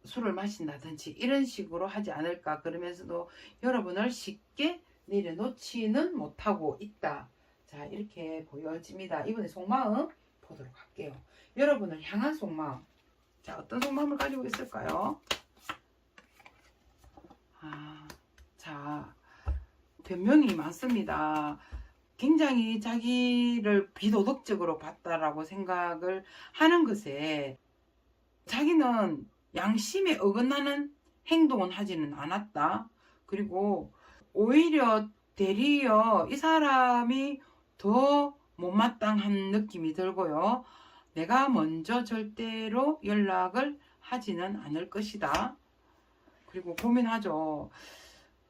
술을 마신다든지 이런 식으로 하지 않을까. 그러면서도 여러분을 쉽게 내려놓지는 못하고 있다. 자, 이렇게 보여집니다. 이번에 속마음 보도록 할게요. 여러분을 향한 속마음. 자, 어떤 속마음을 가지고 있을까요? 자, 변명이 많습니다. 굉장히 자기를 비도덕적으로 봤다라고 생각을 하는 것에 자기는 양심에 어긋나는 행동은 하지는 않았다. 그리고 오히려 대리어 이 사람이 더 못마땅한 느낌이 들고요. 내가 먼저 절대로 연락을 하지는 않을 것이다. 그리고 고민하죠.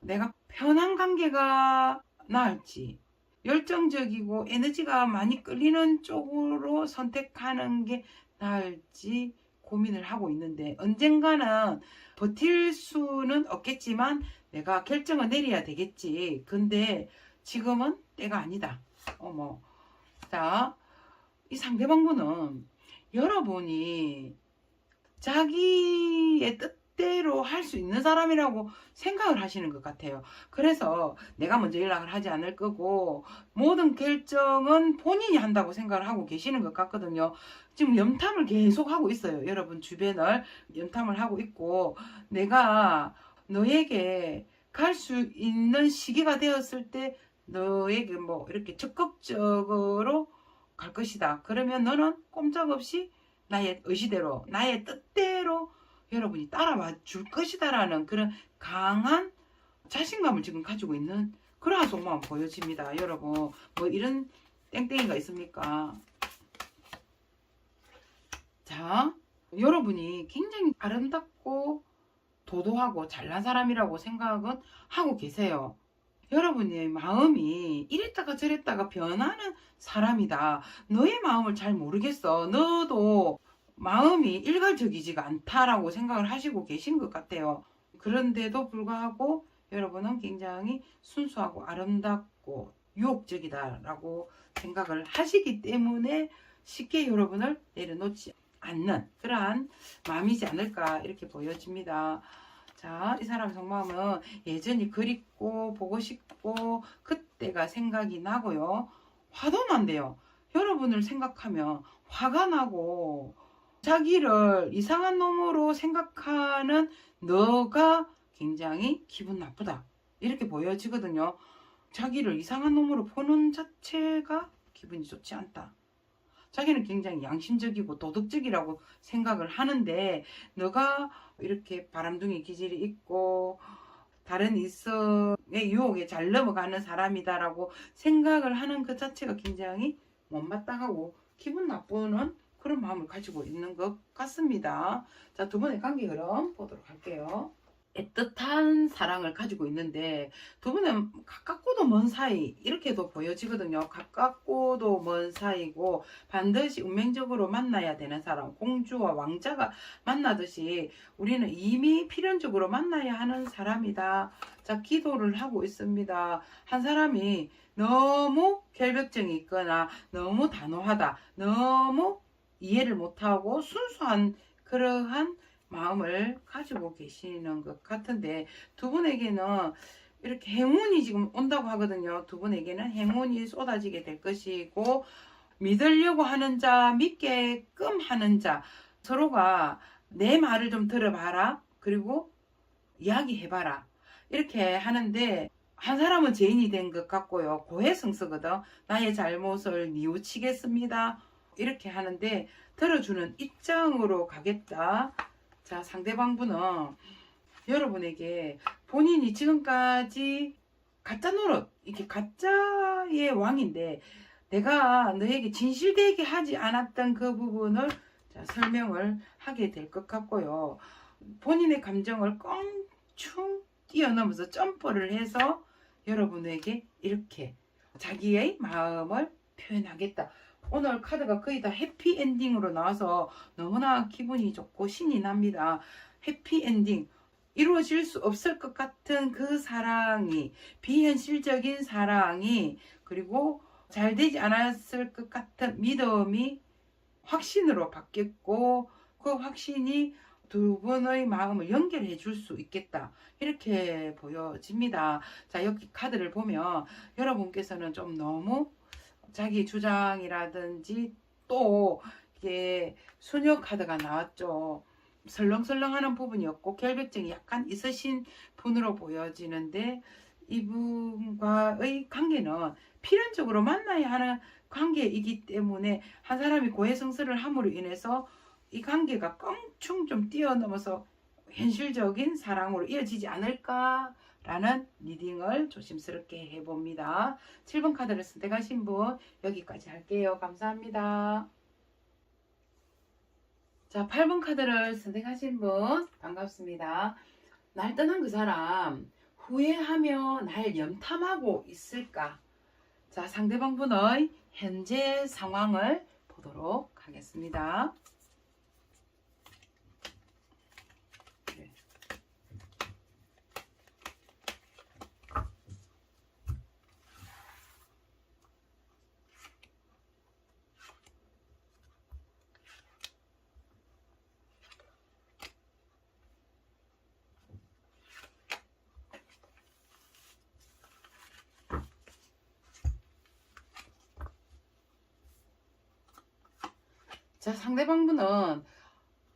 내가 편한 관계가 나을지 열정적이고 에너지가 많이 끌리는 쪽으로 선택하는 게 나을지 고민을 하고 있는데 언젠가는 버틸 수는 없겠지만 내가 결정을 내려야 되겠지. 근데 지금은 때가 아니다. 자, 이 상대방분은 여러분이 자기의 뜻대로 할 수 있는 사람이라고 생각을 하시는 것 같아요. 그래서 내가 먼저 연락을 하지 않을 거고 모든 결정은 본인이 한다고 생각을 하고 계시는 것 같거든요. 지금 염탐을 계속 하고 있어요. 여러분 주변을 염탐을 하고 있고 내가 너에게 갈 수 있는 시기가 되었을 때 너에게 뭐 이렇게 적극적으로 갈 것이다. 그러면 너는 꼼짝없이 나의 의지대로 나의 뜻대로 여러분이 따라와 줄 것이다 라는 그런 강한 자신감을 지금 가지고 있는 그러한 속마음 보여집니다. 여러분 뭐 이런 땡땡이가 있습니까? 자, 여러분이 굉장히 아름답고 도도하고 잘난 사람이라고 생각은 하고 계세요. 여러분의 마음이 이랬다가 저랬다가 변하는 사람이다. 너의 마음을 잘 모르겠어. 너도 마음이 일괄적이지가 않다라고 생각을 하시고 계신 것 같아요. 그런데도 불구하고 여러분은 굉장히 순수하고 아름답고 유혹적이다라고 생각을 하시기 때문에 쉽게 여러분을 내려놓지 않는 그러한 마음이지 않을까 이렇게 보여집니다. 자, 이 사람 속마음은 예전이 그립고 보고 싶고 그때가 생각이 나고요. 화도 난대요. 여러분을 생각하면 화가 나고 자기를 이상한 놈으로 생각하는 너가 굉장히 기분 나쁘다. 이렇게 보여지거든요. 자기를 이상한 놈으로 보는 자체가 기분이 좋지 않다. 자기는 굉장히 양심적이고 도덕적이라고 생각을 하는데 너가 이렇게 바람둥이 기질이 있고 다른 이성의 유혹에 잘 넘어가는 사람이다라고 생각을 하는 그 자체가 굉장히 못마땅하고 기분 나쁘는 그런 마음을 가지고 있는 것 같습니다. 자, 두 분의 관계 흐름 보도록 할게요. 애틋한 사랑을 가지고 있는데 두 분은 가깝고도 먼 사이 이렇게도 보여지거든요. 가깝고도 먼 사이고 반드시 운명적으로 만나야 되는 사람, 공주와 왕자가 만나듯이 우리는 이미 필연적으로 만나야 하는 사람이다. 자, 기도를 하고 있습니다. 한 사람이 너무 결벽증이 있거나 너무 단호하다, 너무 이해를 못하고 순수한 그러한 마음을 가지고 계시는 것 같은데 두 분에게는 이렇게 행운이 지금 온다고 하거든요. 두 분에게는 행운이 쏟아지게 될 것이고 믿으려고 하는 자, 믿게끔 하는 자, 서로가 내 말을 좀 들어봐라. 그리고 이야기해봐라. 이렇게 하는데 한 사람은 죄인이 된 것 같고요. 고해성사거든. 나의 잘못을 뉘우치겠습니다. 이렇게 하는데 들어주는 입장으로 가겠다. 자, 상대방 분은 여러분에게 본인이 지금까지 가짜 노릇, 이렇게 가짜의 왕인데 내가 너에게 진실되게 하지 않았던 그 부분을 자, 설명을 하게 될 것 같고요. 본인의 감정을 껑충 뛰어넘어서 점프를 해서 여러분에게 이렇게 자기의 마음을 표현하겠다. 오늘 카드가 거의 다 해피엔딩으로 나와서 너무나 기분이 좋고 신이 납니다. 해피엔딩. 이루어질 수 없을 것 같은 그 사랑이, 비현실적인 사랑이, 그리고 잘 되지 않았을 것 같은 믿음이 확신으로 바뀌었고 그 확신이 두 분의 마음을 연결해 줄 수 있겠다. 이렇게 보여집니다. 자, 여기 카드를 보면 여러분께서는 좀 너무 자기 주장이라든지 또 이게 수녀 카드가 나왔죠. 설렁설렁하는 부분이었고 결벽증이 약간 있으신 분으로 보여지는데 이분과의 관계는 필연적으로 만나야 하는 관계이기 때문에 한 사람이 고해성사를 함으로 인해서 이 관계가 껑충 좀 뛰어넘어서 현실적인 사랑으로 이어지지 않을까 라는 리딩을 조심스럽게 해봅니다. 7번 카드를 선택하신 분 여기까지 할게요. 감사합니다. 자, 8번 카드를 선택하신 분 반갑습니다. 날 떠난 그 사람 후회하며 날 염탐하고 있을까? 자, 상대방 분의 현재 상황을 보도록 하겠습니다. 자, 상대방 분은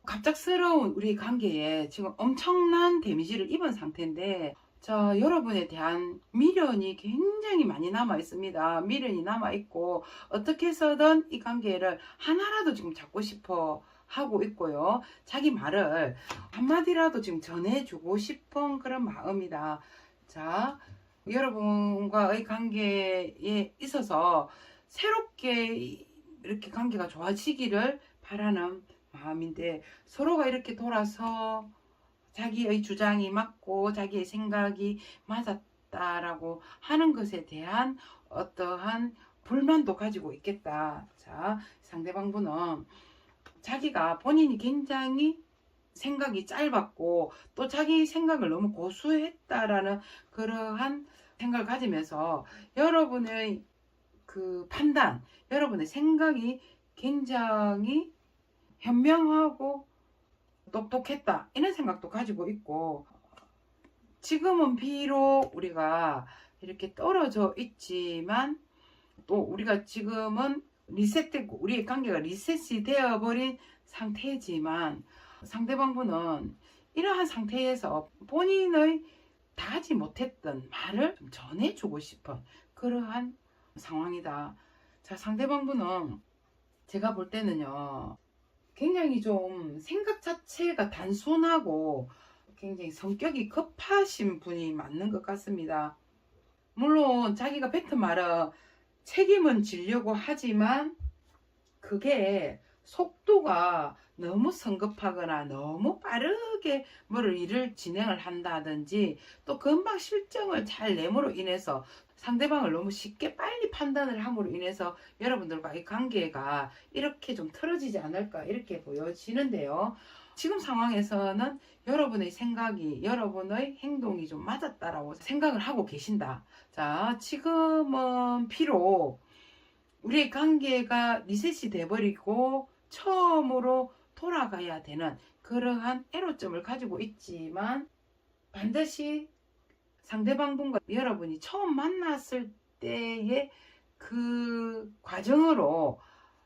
갑작스러운 우리 관계에 지금 엄청난 데미지를 입은 상태인데 자, 여러분에 대한 미련이 굉장히 많이 남아 있습니다. 미련이 남아 있고 어떻게 해서든 이 관계를 하나라도 지금 잡고 싶어 하고 있고요. 자기 말을 한마디라도 지금 전해주고 싶은 그런 마음이다. 자, 여러분과의 관계에 있어서 새롭게 이렇게 관계가 좋아지기를 바라는 마음인데, 서로가 이렇게 돌아서 자기의 주장이 맞고 자기의 생각이 맞았다라고 하는 것에 대한 어떠한 불만도 가지고 있겠다. 자, 상대방분은 자기가 본인이 굉장히 생각이 짧았고 또 자기 생각을 너무 고수했다라는 그러한 생각을 가지면서 여러분의 그 판단, 여러분의 생각이 굉장히 현명하고 똑똑했다 이런 생각도 가지고 있고, 지금은 비록 우리가 이렇게 떨어져 있지만 또 우리가 지금은 리셋되고 우리의 관계가 리셋이 되어버린 상태지만, 상대방분은 이러한 상태에서 본인의 다 하지 못했던 말을 좀 전해주고 싶은 그러한 상황이다. 자, 상대방분은 제가 볼 때는요, 굉장히 좀 생각 자체가 단순하고 굉장히 성격이 급하신 분이 맞는 것 같습니다. 물론 자기가 뱉은 말은 책임은 지려고 하지만 그게 속도가 너무 성급하거나 너무 빠르게 뭐를 일을 진행을 한다든지 또 금방 실정을 잘 내므로 인해서 상대방을 너무 쉽게 빨리 판단을 함으로 인해서 여러분들과 이 관계가 이렇게 좀 틀어지지 않을까 이렇게 보여지는데요. 지금 상황에서는 여러분의 생각이, 여러분의 행동이 좀 맞았다라고 생각을 하고 계신다. 자, 지금은 비록 우리의 관계가 리셋이 돼버리고 처음으로 돌아가야 되는 그러한 애로점을 가지고 있지만, 반드시 상대방분과 여러분이 처음 만났을 때의 그 과정으로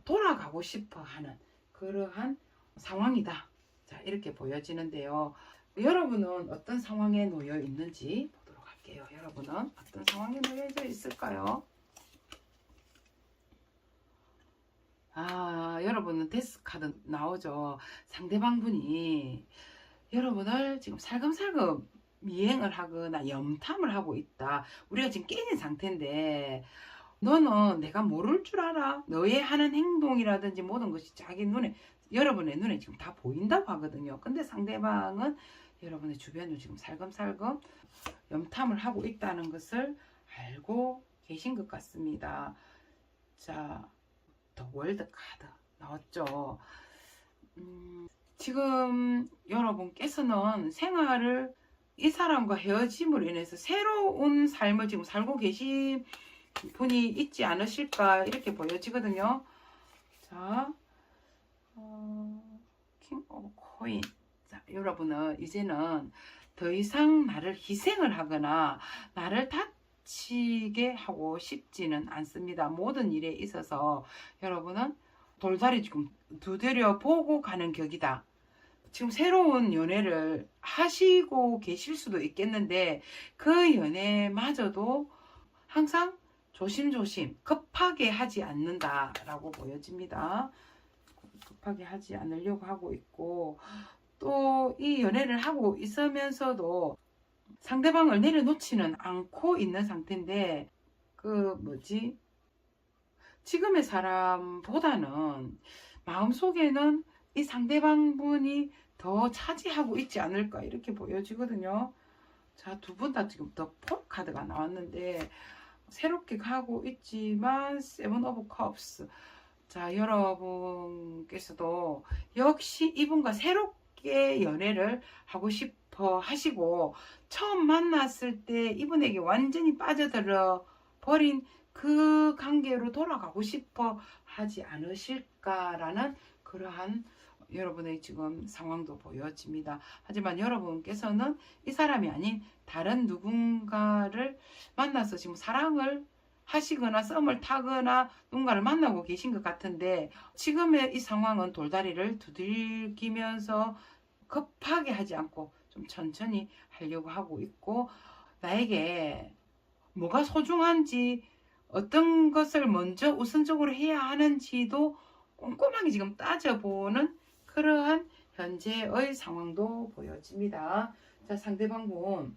돌아가고 싶어 하는 그러한 상황이다. 자, 이렇게 보여지는데요. 여러분은 어떤 상황에 놓여 있는지 보도록 할게요. 여러분은 어떤 상황에 놓여져 있을까요? 여러분은 데스 카드 나오죠. 상대방분이 여러분을 지금 살금살금 미행을 하거나 염탐을 하고 있다. 우리가 지금 깨진 상태인데, 너는 내가 모를 줄 알아? 너의 하는 행동이라든지 모든 것이 자기 눈에, 여러분의 눈에 지금 다 보인다고 하거든요. 근데 상대방은 여러분의 주변을 지금 살금살금 염탐을 하고 있다는 것을 알고 계신 것 같습니다. 자, 더 월드 카드 나왔죠. 지금 여러분께서는 생활을 이 사람과 헤어짐으로 인해서 새로운 삶을 지금 살고 계신 분이 있지 않으실까 이렇게 보여지거든요. 자, 킹 오브 코인. 자, 여러분은 이제는 더 이상 나를 희생을 하거나 나를 다치게 하고 싶지는 않습니다. 모든 일에 있어서 여러분은 돌다리 지금 두드려 보고 가는 격이다. 지금 새로운 연애를 하시고 계실 수도 있겠는데 그 연애마저도 항상 조심조심 급하게 하지 않는다라고 보여집니다. 급하게 하지 않으려고 하고 있고, 또 이 연애를 하고 있으면서도 상대방을 내려놓지는 않고 있는 상태인데, 지금의 사람보다는 마음속에는 이 상대방 분이 더 차지하고 있지 않을까 이렇게 보여지거든요. 자, 두 분 다 지금 더 폴 카드가 나왔는데 새롭게 가고 있지만 세븐 오브 컵스. 자, 여러분께서도 역시 이분과 새롭게 연애를 하고 싶어 하시고, 처음 만났을 때 이분에게 완전히 빠져들어 버린 그 관계로 돌아가고 싶어 하지 않으실까라는 그러한 여러분의 지금 상황도 보여집니다. 하지만 여러분께서는 이 사람이 아닌 다른 누군가를 만나서 지금 사랑을 하시거나 썸을 타거나 누군가를 만나고 계신 것 같은데, 지금의 이 상황은 돌다리를 두들기면서 급하게 하지 않고 좀 천천히 하려고 하고 있고, 나에게 뭐가 소중한지, 어떤 것을 먼저 우선적으로 해야 하는지도 꼼꼼하게 지금 따져보는 그러한 현재의 상황도 보여집니다. 자, 상대방분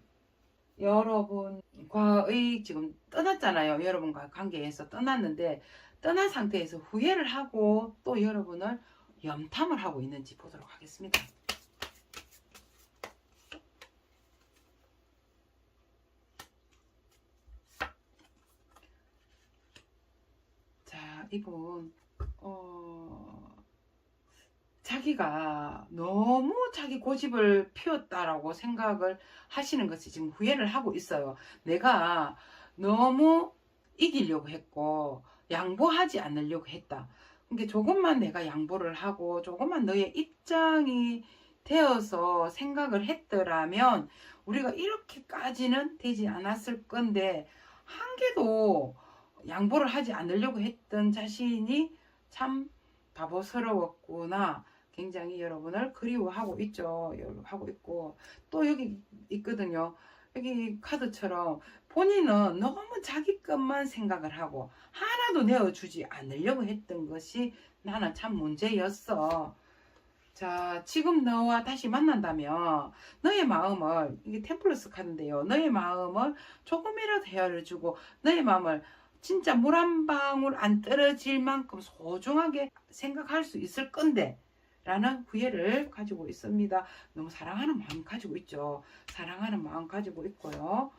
여러분과의 지금 떠났잖아요. 여러분과 관계에서 떠났는데 떠난 상태에서 후회를 하고 또 여러분을 염탐을 하고 있는지 보도록 하겠습니다. 자, 이분 자기가 너무 자기 고집을 피웠다라고 생각을 하시는 것이 지금 후회를 하고 있어요. 내가 너무 이기려고 했고 양보하지 않으려고 했다. 그러니까 조금만 내가 양보를 하고 조금만 너의 입장이 되어서 생각을 했더라면 우리가 이렇게까지는 되지 않았을 건데 한 개도 양보를 하지 않으려고 했던 자신이 참 바보스러웠구나. 굉장히 여러분을 그리워하고 있죠. 하고 있고 또 여기 있거든요. 여기 카드처럼 본인은 너무 자기 것만 생각을 하고 하나도 내어주지 않으려고 했던 것이 나는 참 문제였어. 자, 지금 너와 다시 만난다면 너의 마음을, 이게 템플러스 카드인데요, 너의 마음을 조금이라도 헤아려주고 너의 마음을 진짜 물 한 방울 안 떨어질 만큼 소중하게 생각할 수 있을 건데 라는 후회를 가지고 있습니다. 너무 사랑하는 마음 가지고 있죠. 사랑하는 마음 가지고 있고요.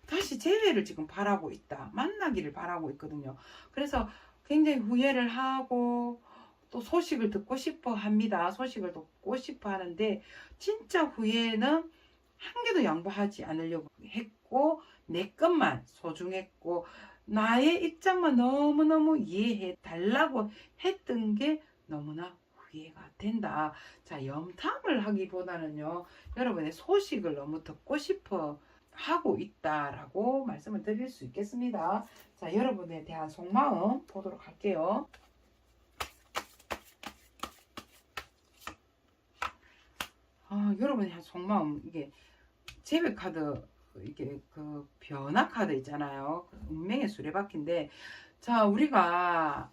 다시 재회를 지금 바라고 있다. 만나기를 바라고 있거든요. 그래서 굉장히 후회를 하고 또 소식을 듣고 싶어 합니다. 소식을 듣고 싶어 하는데 진짜 후회는 한 개도 양보하지 않으려고 했고 내 것만 소중했고 나의 입장만 너무너무 이해해 달라고 했던 게 너무나 후회가 된다. 자, 염탐을 하기보다는요, 여러분의 소식을 너무 듣고 싶어 하고 있다라고 말씀을 드릴 수 있겠습니다. 자, 여러분에 대한 속마음 보도록 할게요. 여러분의 속마음, 이게 재배 카드, 이게 그 변화 카드 있잖아요. 운명의 수레바퀴인데, 자, 우리가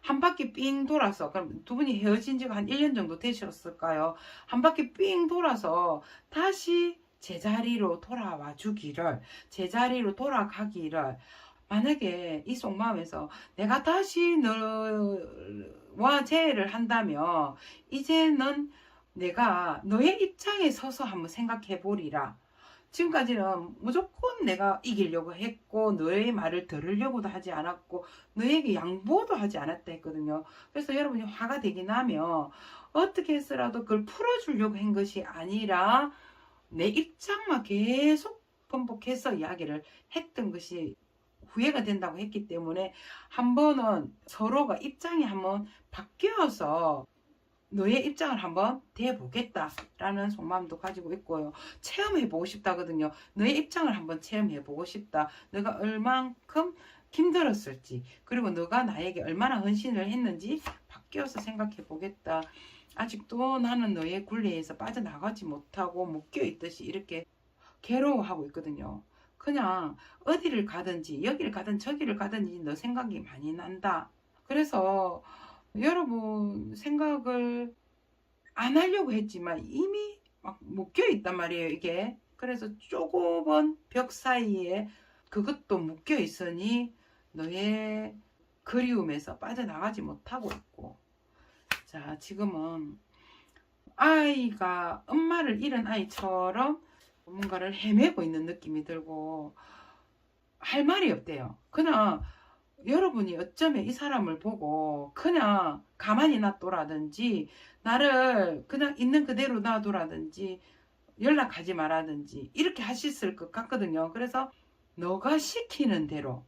한 바퀴 삥 돌아서, 그럼 두 분이 헤어진 지가 한 1년 정도 되셨을까요? 한 바퀴 삥 돌아서 다시 제자리로 돌아와 주기를, 제자리로 돌아가기를, 만약에 이 속마음에서 내가 다시 너와 재회를 한다면 이제는 내가 너의 입장에 서서 한번 생각해 보리라. 지금까지는 무조건 내가 이기려고 했고 너의 말을 들으려고도 하지 않았고 너에게 양보도 하지 않았다 했거든요. 그래서 여러분이 화가 되긴 하면 어떻게 해서라도 그걸 풀어주려고 한 것이 아니라 내 입장만 계속 반복해서 이야기를 했던 것이 후회가 된다고 했기 때문에 한 번은 서로가 입장이 한번 바뀌어서 너의 입장을 한번 대보겠다라는 속마음도 가지고 있고요. 체험해보고 싶다거든요. 너의 입장을 한번 체험해보고 싶다. 너가 얼만큼 힘들었을지 그리고 너가 나에게 얼마나 헌신을 했는지 바뀌어서 생각해보겠다. 아직도 나는 너의 굴레에서 빠져나가지 못하고 묶여있듯이 이렇게 괴로워하고 있거든요. 그냥 어디를 가든지 여기를 가든 저기를 가든지 너 생각이 많이 난다. 그래서 여러분 생각을 안 하려고 했지만 이미 막 묶여 있단 말이에요, 이게. 그래서 조그만 벽 사이에 그것도 묶여 있으니 너의 그리움에서 빠져나가지 못하고 있고. 자, 지금은 아이가 엄마를 잃은 아이처럼 뭔가를 헤매고 있는 느낌이 들고 할 말이 없대요. 그냥 여러분이 어쩌면 이 사람을 보고 그냥 가만히 놔둬라든지 나를 그냥 있는 그대로 놔둬라든지 연락하지 말라든지 이렇게 하셨을 것 같거든요. 그래서 너가 시키는 대로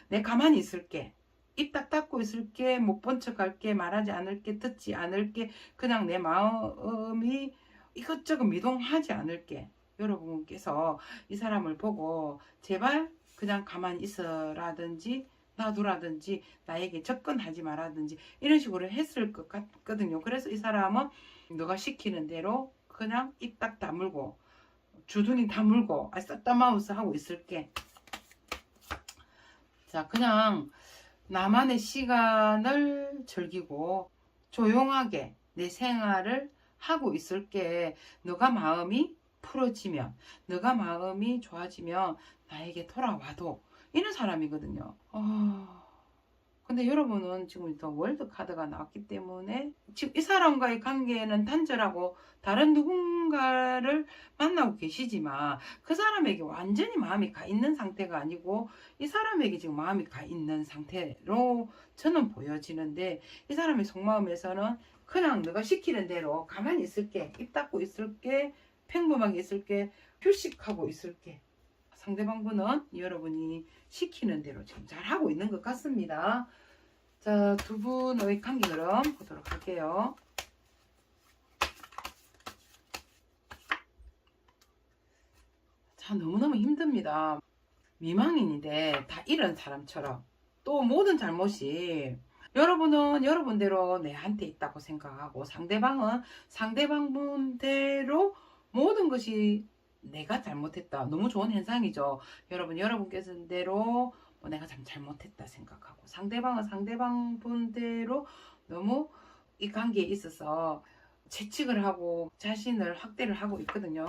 내 가만히 있을게, 입 딱 닫고 있을게, 못 본 척 할게, 말하지 않을게, 듣지 않을게, 그냥 내 마음이 이것저것 미동하지 않을게. 여러분께서 이 사람을 보고 제발 그냥 가만히 있어라든지 놔두라든지 나에게 접근하지 말라든지 이런 식으로 했을 것 같거든요. 그래서 이 사람은 너가 시키는 대로 그냥 입 딱 다물고 주둥이 다물고 싹다마우스 하고 있을게. 자, 그냥 나만의 시간을 즐기고 조용하게 내 생활을 하고 있을게. 너가 마음이 풀어지면, 너가 마음이 좋아지면 나에게 돌아와도 이런 사람이거든요. 근데 여러분은 지금 더 월드 카드가 나왔기 때문에 지금 이 사람과의 관계는 단절하고 다른 누군가를 만나고 계시지만 그 사람에게 완전히 마음이 가 있는 상태가 아니고 이 사람에게 지금 마음이 가 있는 상태로 저는 보여지는데, 이 사람의 속마음에서는 그냥 너가 시키는 대로 가만히 있을게, 입 닫고 있을게, 평범하게 있을게, 휴식하고 있을게. 상대방분은 여러분이 시키는 대로 지금 잘하고 있는 것 같습니다. 자, 두 분의 관계 흐름 보도록 할게요. 자, 너무너무 힘듭니다. 미망인인데 다 이런 사람처럼 또 모든 잘못이 여러분은 여러분대로 내한테 있다고 생각하고 상대방은 상대방분대로 모든 것이 내가 잘못했다. 너무 좋은 현상이죠. 여러분께서대로 내가 참 잘못했다 생각하고 상대방은 상대방분대로 너무 이 관계에 있어서 채찍을 하고 자신을 확대를 하고 있거든요.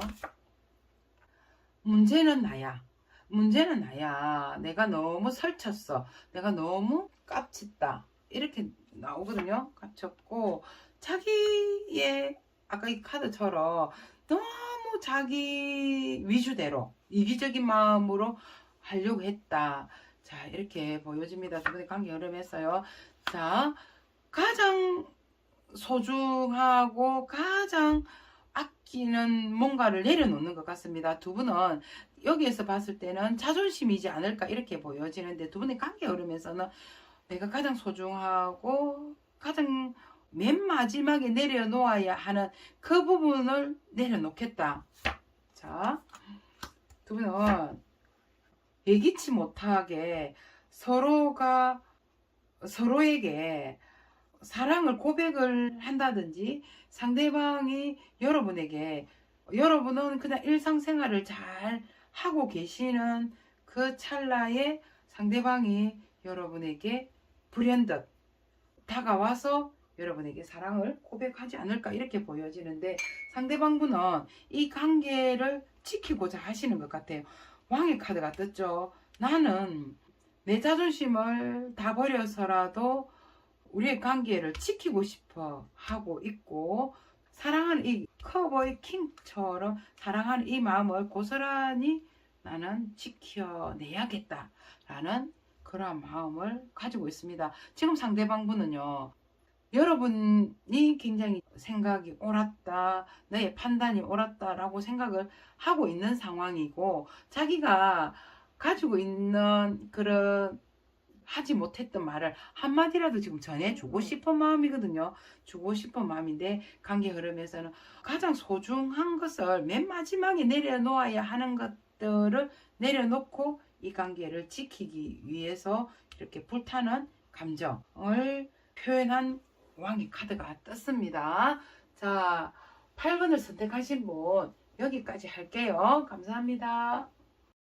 문제는 나야. 문제는 나야. 내가 너무 설쳤어. 내가 너무 깝쳤다. 이렇게 나오거든요. 깝쳤고 자기의 아까 이 카드처럼 너무 자기 위주대로 이기적인 마음으로 하려고 했다. 자, 이렇게 보여집니다. 두 분의 관계 흐름에서요. 자, 가장 소중하고 가장 아끼는 뭔가를 내려놓는 것 같습니다. 두 분은 여기에서 봤을 때는 자존심이지 않을까 이렇게 보여지는데, 두 분의 관계 흐름에서는 내가 가장 소중하고 가장 맨 마지막에 내려놓아야 하는 그 부분을 내려놓겠다. 자, 두 분은 예기치 못하게 서로가 서로에게 사랑을 고백을 한다든지 상대방이 여러분에게, 여러분은 그냥 일상생활을 잘 하고 계시는 그 찰나에 상대방이 여러분에게 불현듯 다가와서 여러분에게 사랑을 고백하지 않을까 이렇게 보여지는데, 상대방분은 이 관계를 지키고자 하시는 것 같아요. 왕의 카드가 떴죠. 나는 내 자존심을 다 버려서라도 우리의 관계를 지키고 싶어 하고 있고, 사랑하는 이 커버의 킹처럼 사랑하는 이 마음을 고스란히 나는 지켜내야겠다 라는 그러한 마음을 가지고 있습니다. 지금 상대방분은요, 여러분이 굉장히 생각이 옳았다, 너의 판단이 옳았다라고 생각을 하고 있는 상황이고, 자기가 가지고 있는 그런 하지 못했던 말을 한마디라도 지금 전해주고 싶은 마음이거든요. 주고 싶은 마음인데, 관계 흐름에서는 가장 소중한 것을 맨 마지막에 내려놓아야 하는 것들을 내려놓고 이 관계를 지키기 위해서 이렇게 불타는 감정을 표현한 왕의 카드가 떴습니다. 자, 8번을 선택하신 분 여기까지 할게요. 감사합니다.